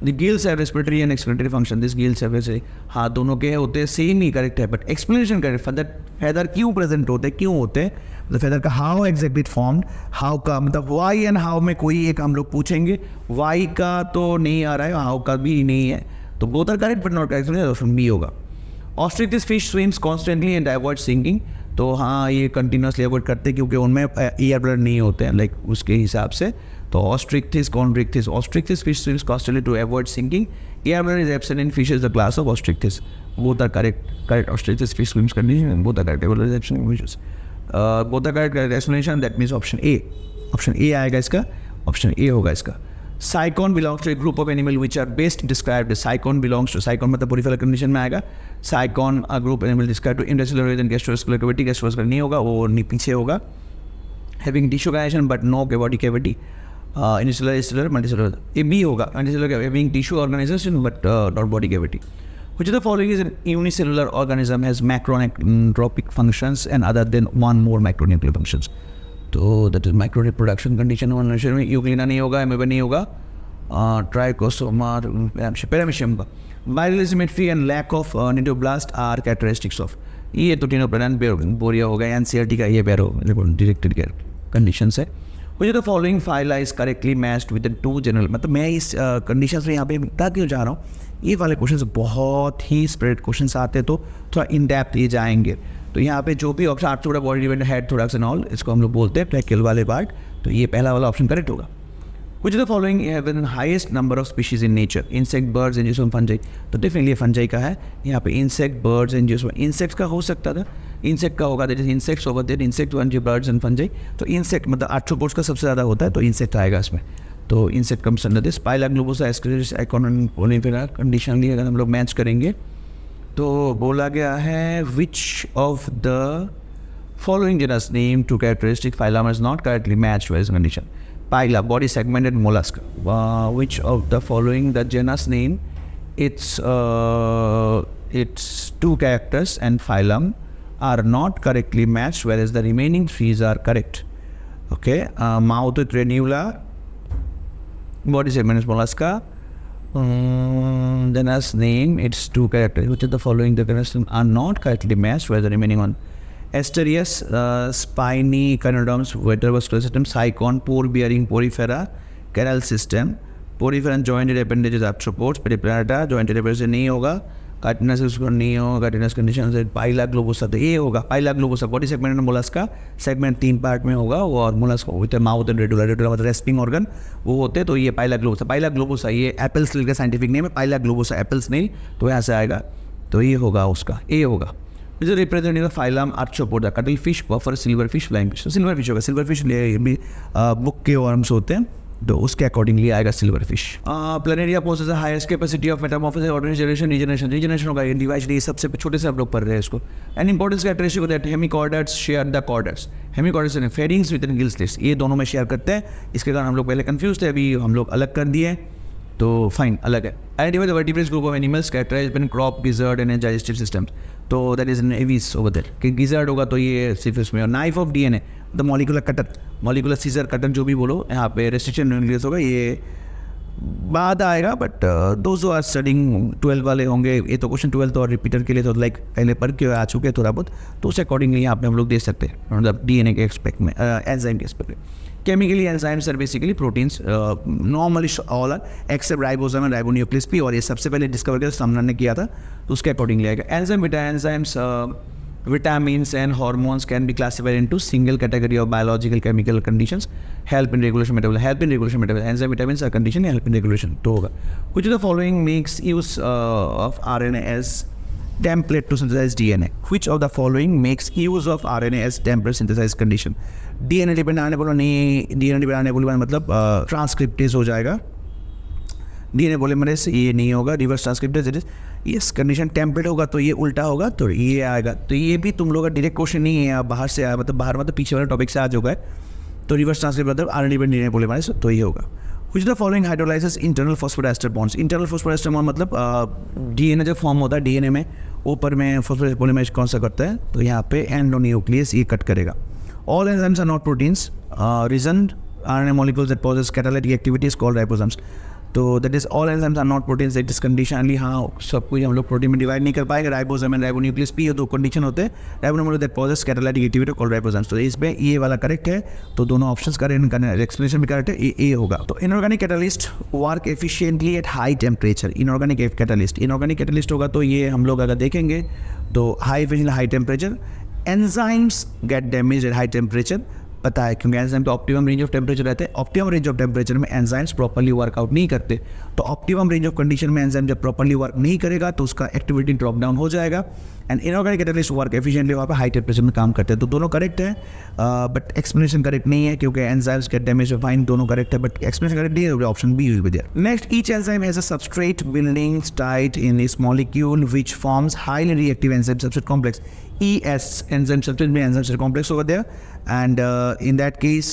The gills have respiratory and excretory function. This gills have वैसे हाँ दोनों के होते हैं, सेम ही करेक्ट है, बट एक्सप्लेनेशन करेक्ट. फेदर क्यों प्रेजेंट होते हैं, क्यों होते हैं, मतलब फेदर का हाउ एग्जैक्टली फॉर्म्ड, हाउ का मतलब वाई एंड हाउ में कोई एक हम लोग पूछेंगे. वाई का तो नहीं आ रहा है, हाउ का भी नहीं है, तो both are correct but not correct, option B होगा. Osteichthyes fish swims constantly and avoid sinking. तो हाँ ये कंटिन्यूसली अवॉइड करते हैं क्योंकि उनमें एयर ब्लड नहीं होते हैं, लाइक उसके हिसाब से. तो Osteichthyes Chondrichthyes, Osteichthyes fish swims constantly to avoid sinking. Air bladder is absent in fish is the class of Osteichthyes. Both are correct. Osteichthyes fish swims condition, both are correct. Air bladder is absent in fishes, both are correct. Explanation that means option A. Option A आएगा इसका, option A होगा इसका. Sycon belongs to a group of animal which are best described. Sycon belongs to, साइकॉन मतलब poriferan condition में आएगा. Sycon a group animal describe to intercellular region gastrovascular cavity. Gastrovascular नहीं होगा, वो पीछे होगा. Having tissue organisation but no body cavity. Intercellular multicellular, ये B होगा. Intercellular having tissue organisation but not body cavity. Which of the following is an unicellular organism has macroanthropic functions and other than one more macronuclear functions? तो that is micro reproduction condition में Euglena नहीं होगा, Amoeba नहीं होगा, Trypanosoma Paramecium का वायरल symmetry and lack of nematoblast are characteristics of, ये तो टिनोप्लान बोरिया हो गया, एनसीईआरटी का ये बैरो डायरेक्टेड कंडीशन है। मुझे तो following file is correctly matched with the two general, मतलब मैं इस कंडीशन में यहाँ पे बता क्यों जा रहा हूँ, ये वाले क्वेश्चन बहुत ही स्प्रेड क्वेश्चन आते हैं तो थोड़ा इन डेप्थ ये जाएंगे। तो यहाँ पे जो भी ऑप्शन आप थोड़ा बॉडी डिपेंड हेड थोड़ा एंड ऑल, इसको हम लोग बोलते हैं प्रैक्टिकल वाले पार्ट, तो ये पहला वाला ऑप्शन करेक्ट होगा। Which of the following have the highest number of species in nature? Insect, birds, angiosperm, fungi. तो डेफिनेटली फंजाई का है यहाँ पे, इंसेक्ट, बर्ड्स, एंजियोस्पर्म। इंसेक्ट्स का हो सकता था, इंसेक्ट का होगा, that is insects over there, insect, fungi, birds and fungi. तो इंसेक्ट मतलब आर्थ्रोपोड्स का सबसे ज़्यादा होता है, तो इंसेक्ट आएगा इसमें। तो insect comes under this. Pila globosa, Ascaris, Sycon, Porifera conditionally अगर हम लोग मैच करेंगे तो बोला गया है which of the following genus name to characteristic phylum is not correctly matched with this condition. Pila, body segmented mollusk. Which of the following the genus name, its two characters and phylum are not correctly matched, whereas the remaining three are correct. Okay, mouth with renula, body segmented mollusca. Genus name, its two characters. Which of the following the genus name are not correctly matched, whereas the remaining one? Asterias, spiny Chionoderms, vertebral system, Cycon, pore bearing Porifera, canal system, Porifera and jointed appendages, arthropods, Pediplaneta, jointed appendages नहीं होगा, कार्टिनस उसको नहीं होगा, कार्टिनस condition से Pila globosa तो ये होगा, Pila globosa body segment में मोलस्का सेगमेंट 3 पार्ट में होगा वो, और Mollusca with mouth and radula, radula मतलब रेस्पिंग ऑर्गन वो होते हैं, तो ये पाइला ग्लोबोसा। पाइला ग्लोबोसा ये एप्पल स्नेल का साइंटिफिक नेम है, पाइला ग्लोबोसा एप्पल स्नेल, तो यहाँ से आएगा, तो ये होगा उसका, ये होगा। Which is representing the phylum Arthropoda, cuttlefish, buffer, silverfish, flying fish. तो सिल्वर फिश होगा, सिल्वर फिश भी बुक के वर्म्स होते हैं, तो उसके अकॉर्डिंगली आएगा silver fish. Planaria possess the highest capacity of metamorphosis, organisation, regeneration होगा, ये डिवाइस ये सबसे छोटे से आप लोग पढ़ रहे हैं इसको। And importance characteristic that hemichordates share the chordates, hemichordates and pharynx with in gill slits, ये दोनों में शेयर करते हैं, इसके कारण हम लोग पहले कंफ्यूज थे, अभी हम लोग अलग कर दिए, तो फाइन अलग है। Identify the vertebrates group of animals characterized by crop, gizzard and digestive systems, तो that is an Aves over there, कि गिजर्ड होगा तो ये सिर्फ इसमें। और knife of DNA the molecular cutter, molecular scissor cutter जो भी बोलो, यहाँ पे रेस्ट्रिक्शन न्यूक्लियस होगा, ये बाद आएगा, बट दोज आर स्टडिंग 12 वाले होंगे, ये तो क्वेश्चन 12 और रिपीटर के लिए तो लाइक पहले पढ़ के आ चुके थोड़ा बहुत, तो उस अकॉर्डिंगली यहाँ पे हम लोग देख सकते हैं, मतलब डीएनए के एक्सपेक्ट में, एंजाइम के एक्सपेक्ट में। Chemically, enzymes are basically proteins. Normally all are except ribosome and ribonuclease P, और ये सबसे पहले डिस्कवर किया सामने ने किया था, तो उसके अकॉर्डिंगली आएगा। enzymes, vitamins and hormones can be classified into single category of biological chemical conditions, help in regulation metabolism, enzyme vitamins are condition help in regulation, तो होगा। Which of the following makes use of RNA as template to synthesize DNA? Which of the following makes use of RNA as template synthesize condition? DNA depend आने बोलो नहीं, DNA depend आने बोलो मतलब transcriptase हो जाएगा, DNA पॉलीमरेज ये नहीं होगा, reverse transcriptase, yes condition template होगा तो ये उल्टा होगा, तो ये आएगा। तो ये भी तुम लोग का डायरेक्ट क्वेश्चन नहीं है, आप बाहर से आया, मतलब बाहर मतलब पीछे वाले टॉपिक से आ चुका है, तो रिवर्स ट्रांसक्रिप्ट मतलब RNA डिपेंड DNA पॉलीमरेज, तो ये होगा। Which of the following hydrolyzes internal phosphodiester bonds? Internal phosphodiester bond मतलब DNA जब फॉर्म होता है DNA में, ऊपर में फॉस्फोडाइस्टर पॉलीमरेज कौन सा करता है, तो यहाँ पे एंडोन्यूक्लियस ये कट करेगा। All enzymes are not proteins. Reason RNA molecules that possess catalytic activity is called ribosomes. तो that is all enzymes are not proteins. That is conditionally, हाँ सब कुछ हम लोग प्रोटीन में डिवाइड नहीं कर पाएंगे। राइबोसोम एंड राइबोन्यूक्लियस पी, ये दो कंडीशन होते हैं। Ribosome that possess catalytic activity called ribosomes. तो इसमें ये वाला करेक्ट है, तो दोनों ऑप्शंस करेक्ट, एक्सप्लेनेशन भी करेक्ट है, ये होगा। तो inorganic catalyst work efficiently at high temperature, inorganic catalyst होगा, तो ये हम लोग अगर देखेंगे तो high efficient high temperature, enzymes get damage at high temperature, पता है क्योंकि एंजाइम तो ऑप्टिमम रेंज ऑफ टेम्परेचर रहते हैं, ऑप्टिमम रेंज ऑफ टेम्परेचर में एंजाइम्स प्रॉपर्ली वर्कआउट नहीं करते, तो ऑप्टिमम रेंज ऑफ कंडीशन में एंजाइम जब प्रॉपर्ली वर्क नहीं करेगा तो उसका एक्टिविटी ड्रॉप डाउन हो जाएगा। And inorganic catalyst work efficiently वहाँ पे हाई टेम्परेचर में काम करते हैं, तो दोनों करेक्ट है, बट एक्सप्लेनेशन करेक्ट नहीं है क्योंकि एंजाइम्स गेट डैमेज, फाइन दोनों करेक्ट है, बट एक्सप्लेनेशन करेक्ट नहीं है, option B will be there. Next, each enzyme has a substrate building site in its molecule which forms highly reactive enzyme substrate complex, ES enzyme substrate में enzyme substrate complex over there, and in that case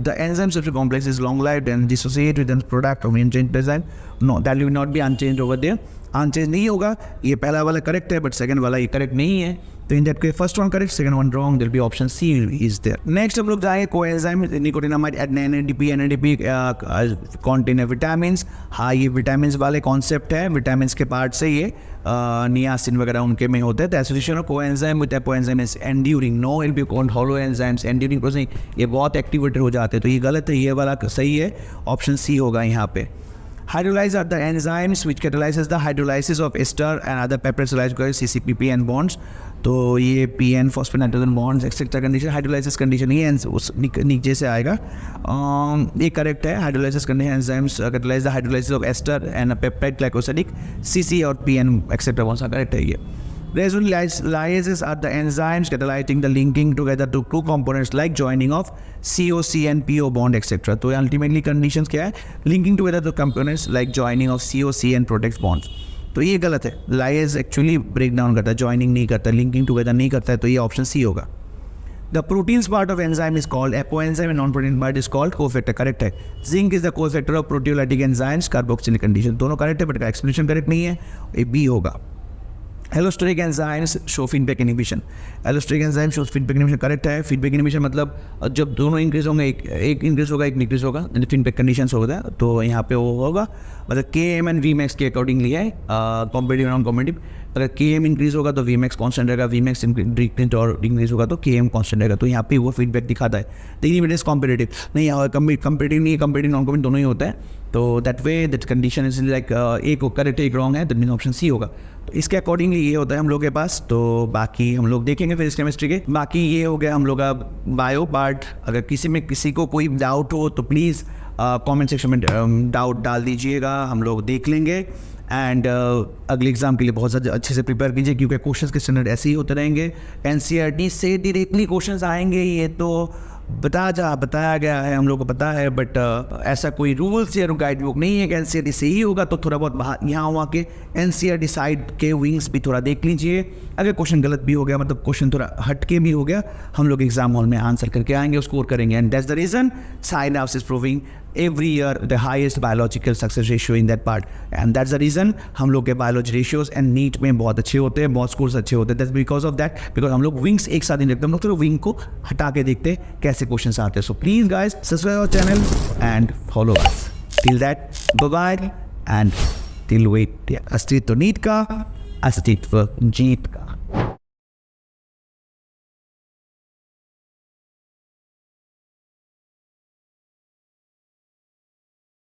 the enzyme substrate complex is long lived and dissociate with the product of unchanged design. No, that will not be unchanged over there, unchanged नहीं होगा। ये पहला वाला correct है, but second वाला ये correct नहीं है, तो in that case first one correct, second one wrong, there be option C is there. Next हम लोग जाएंगे coenzyme nicotinamide NADP. NADP contain vitamin. हाँ, ये विटामिन वाले कॉन्सेप्ट है, विटामिन के पार्ट से ये नियासिन वगैरह उनके में होते हैं। The association of coenzyme with apoenzyme is enduring, no will be called holo enzymes. Enduring process ये बहुत एक्टिवेटेड हो जाते हैं, तो ये गलत है, ये वाला सही है, ऑप्शन सी होगा यहाँ पे। Hydrolyze are the enzymes which catalyzes the hydrolysis of ester and other peptide CCPP and bonds. तो ये PN phosphonatogen bonds etcetera condition hydrolysis condition ये उस नीचे से आएगा। ये करेक्ट है, hydrolysis condition enzymes catalyse the hydrolysis of ester and peptide glycosidic CC और PN एक्सेट्रा bonds करेक्ट है ये। Lysases are the enzymes catalyzing the linking together to two components like joining of COC and PO bond etc. तो ultimately conditions क्या है, linking together the components like joining of COC and protect bonds। तो ये गलत है, lyase actually break down करता है, joining नहीं करता, लिंकिंग टुगेदर नहीं करता है, तो ये ऑप्शन सी होगा। The proteins part of enzyme is called apoenzyme and non-protein part is called cofactor, correct है। Zinc is the cofactor of proteolytic enzymes, carboxylic condition, दोनों करेक्ट है, बट का एक्सप्लेनेशन करेक्ट नहीं है, ये बी होगा। Allosteric enzymes show feedback inhibition. Allosteric enzyme show feedback inhibition correct है। Feedback inhibition मतलब जब दोनों इंक्रीज होंगे, एक इंक्रीज होगा एक डिक्रीज होगा, फीडबैक कंडीशंस होगा, तो यहाँ पे वो होगा मतलब KM एंड Vmax के अकॉर्डिंगली है, कॉम्पिटिटिव नॉन कॉम्पिटिटिव। अगर KM इंक्रीज होगा तो Vmax कॉन्स्टेंट रहेगा, Vmax डिक्रीज और इंक्रीज होगा तो KM कॉन्स्टेंट रहेगा, तो यहाँ पे वो फीडबैक दिखाता है। लेकिन इट इज कॉम्पिटिटिव नहीं, कॉम्पिटिटिव नहीं, कॉम्पिटिटिव नॉन कॉम्पिटिटिव दोनों ही होता है, तो that way that condition is like एक करेक्ट एक रॉन्ग है, दैट मीन ऑप्शन सी होगा। तो इसके अकॉर्डिंगली ये होता है हम लोग के पास। तो बाकी हम लोग देखेंगे फिर इस केमिस्ट्री के। बाकी ये हो गया हम लोग का बायो पार्ट। अगर किसी को कोई डाउट हो तो प्लीज़ कमेंट सेक्शन में डाउट डाल दीजिएगा, हम लोग देख लेंगे। एंड अगले एग्जाम के लिए बहुत ज़्यादा अच्छे से प्रिपेयर कीजिए, क्योंकि क्वेश्चंस के स्टैंडर्ड ऐसे ही होते रहेंगे। NCERT से डायरेक्टली क्वेश्चंस आएंगे, ये तो बताया गया है, हम लोग को पता है, बट ऐसा कोई रूल्स या गाइड बुक नहीं है कि NCERT से ही होगा। तो थोड़ा बहुत बाहर यहाँ वहाँ के NCERT साइड के विंग्स भी थोड़ा देख लीजिए। अगर क्वेश्चन गलत भी हो गया, मतलब क्वेश्चन थोड़ा हट के भी हो गया, हम लोग एग्जाम हॉल में आंसर करके आएंगे और स्कोर करेंगे। And that's the reason synapse is proving every year the highest biological success ratio in that part, and that's the reason हम लोग के बायोलॉजी रेशियोज एंड नीट में बहुत अच्छे होते हैं, बहुत स्कोर्स अच्छे होते हैं। That's because of that, because हम लोग विंग्स एक साथ नहीं देखते, हम लोग तो विंग को हटा के देखते हैं कैसे क्वेश्चन आते हैं। So please guys subscribe our channel and follow us. Till that bye bye and till wait. अस्तित्व नीट का, अस्तित्व जीत का।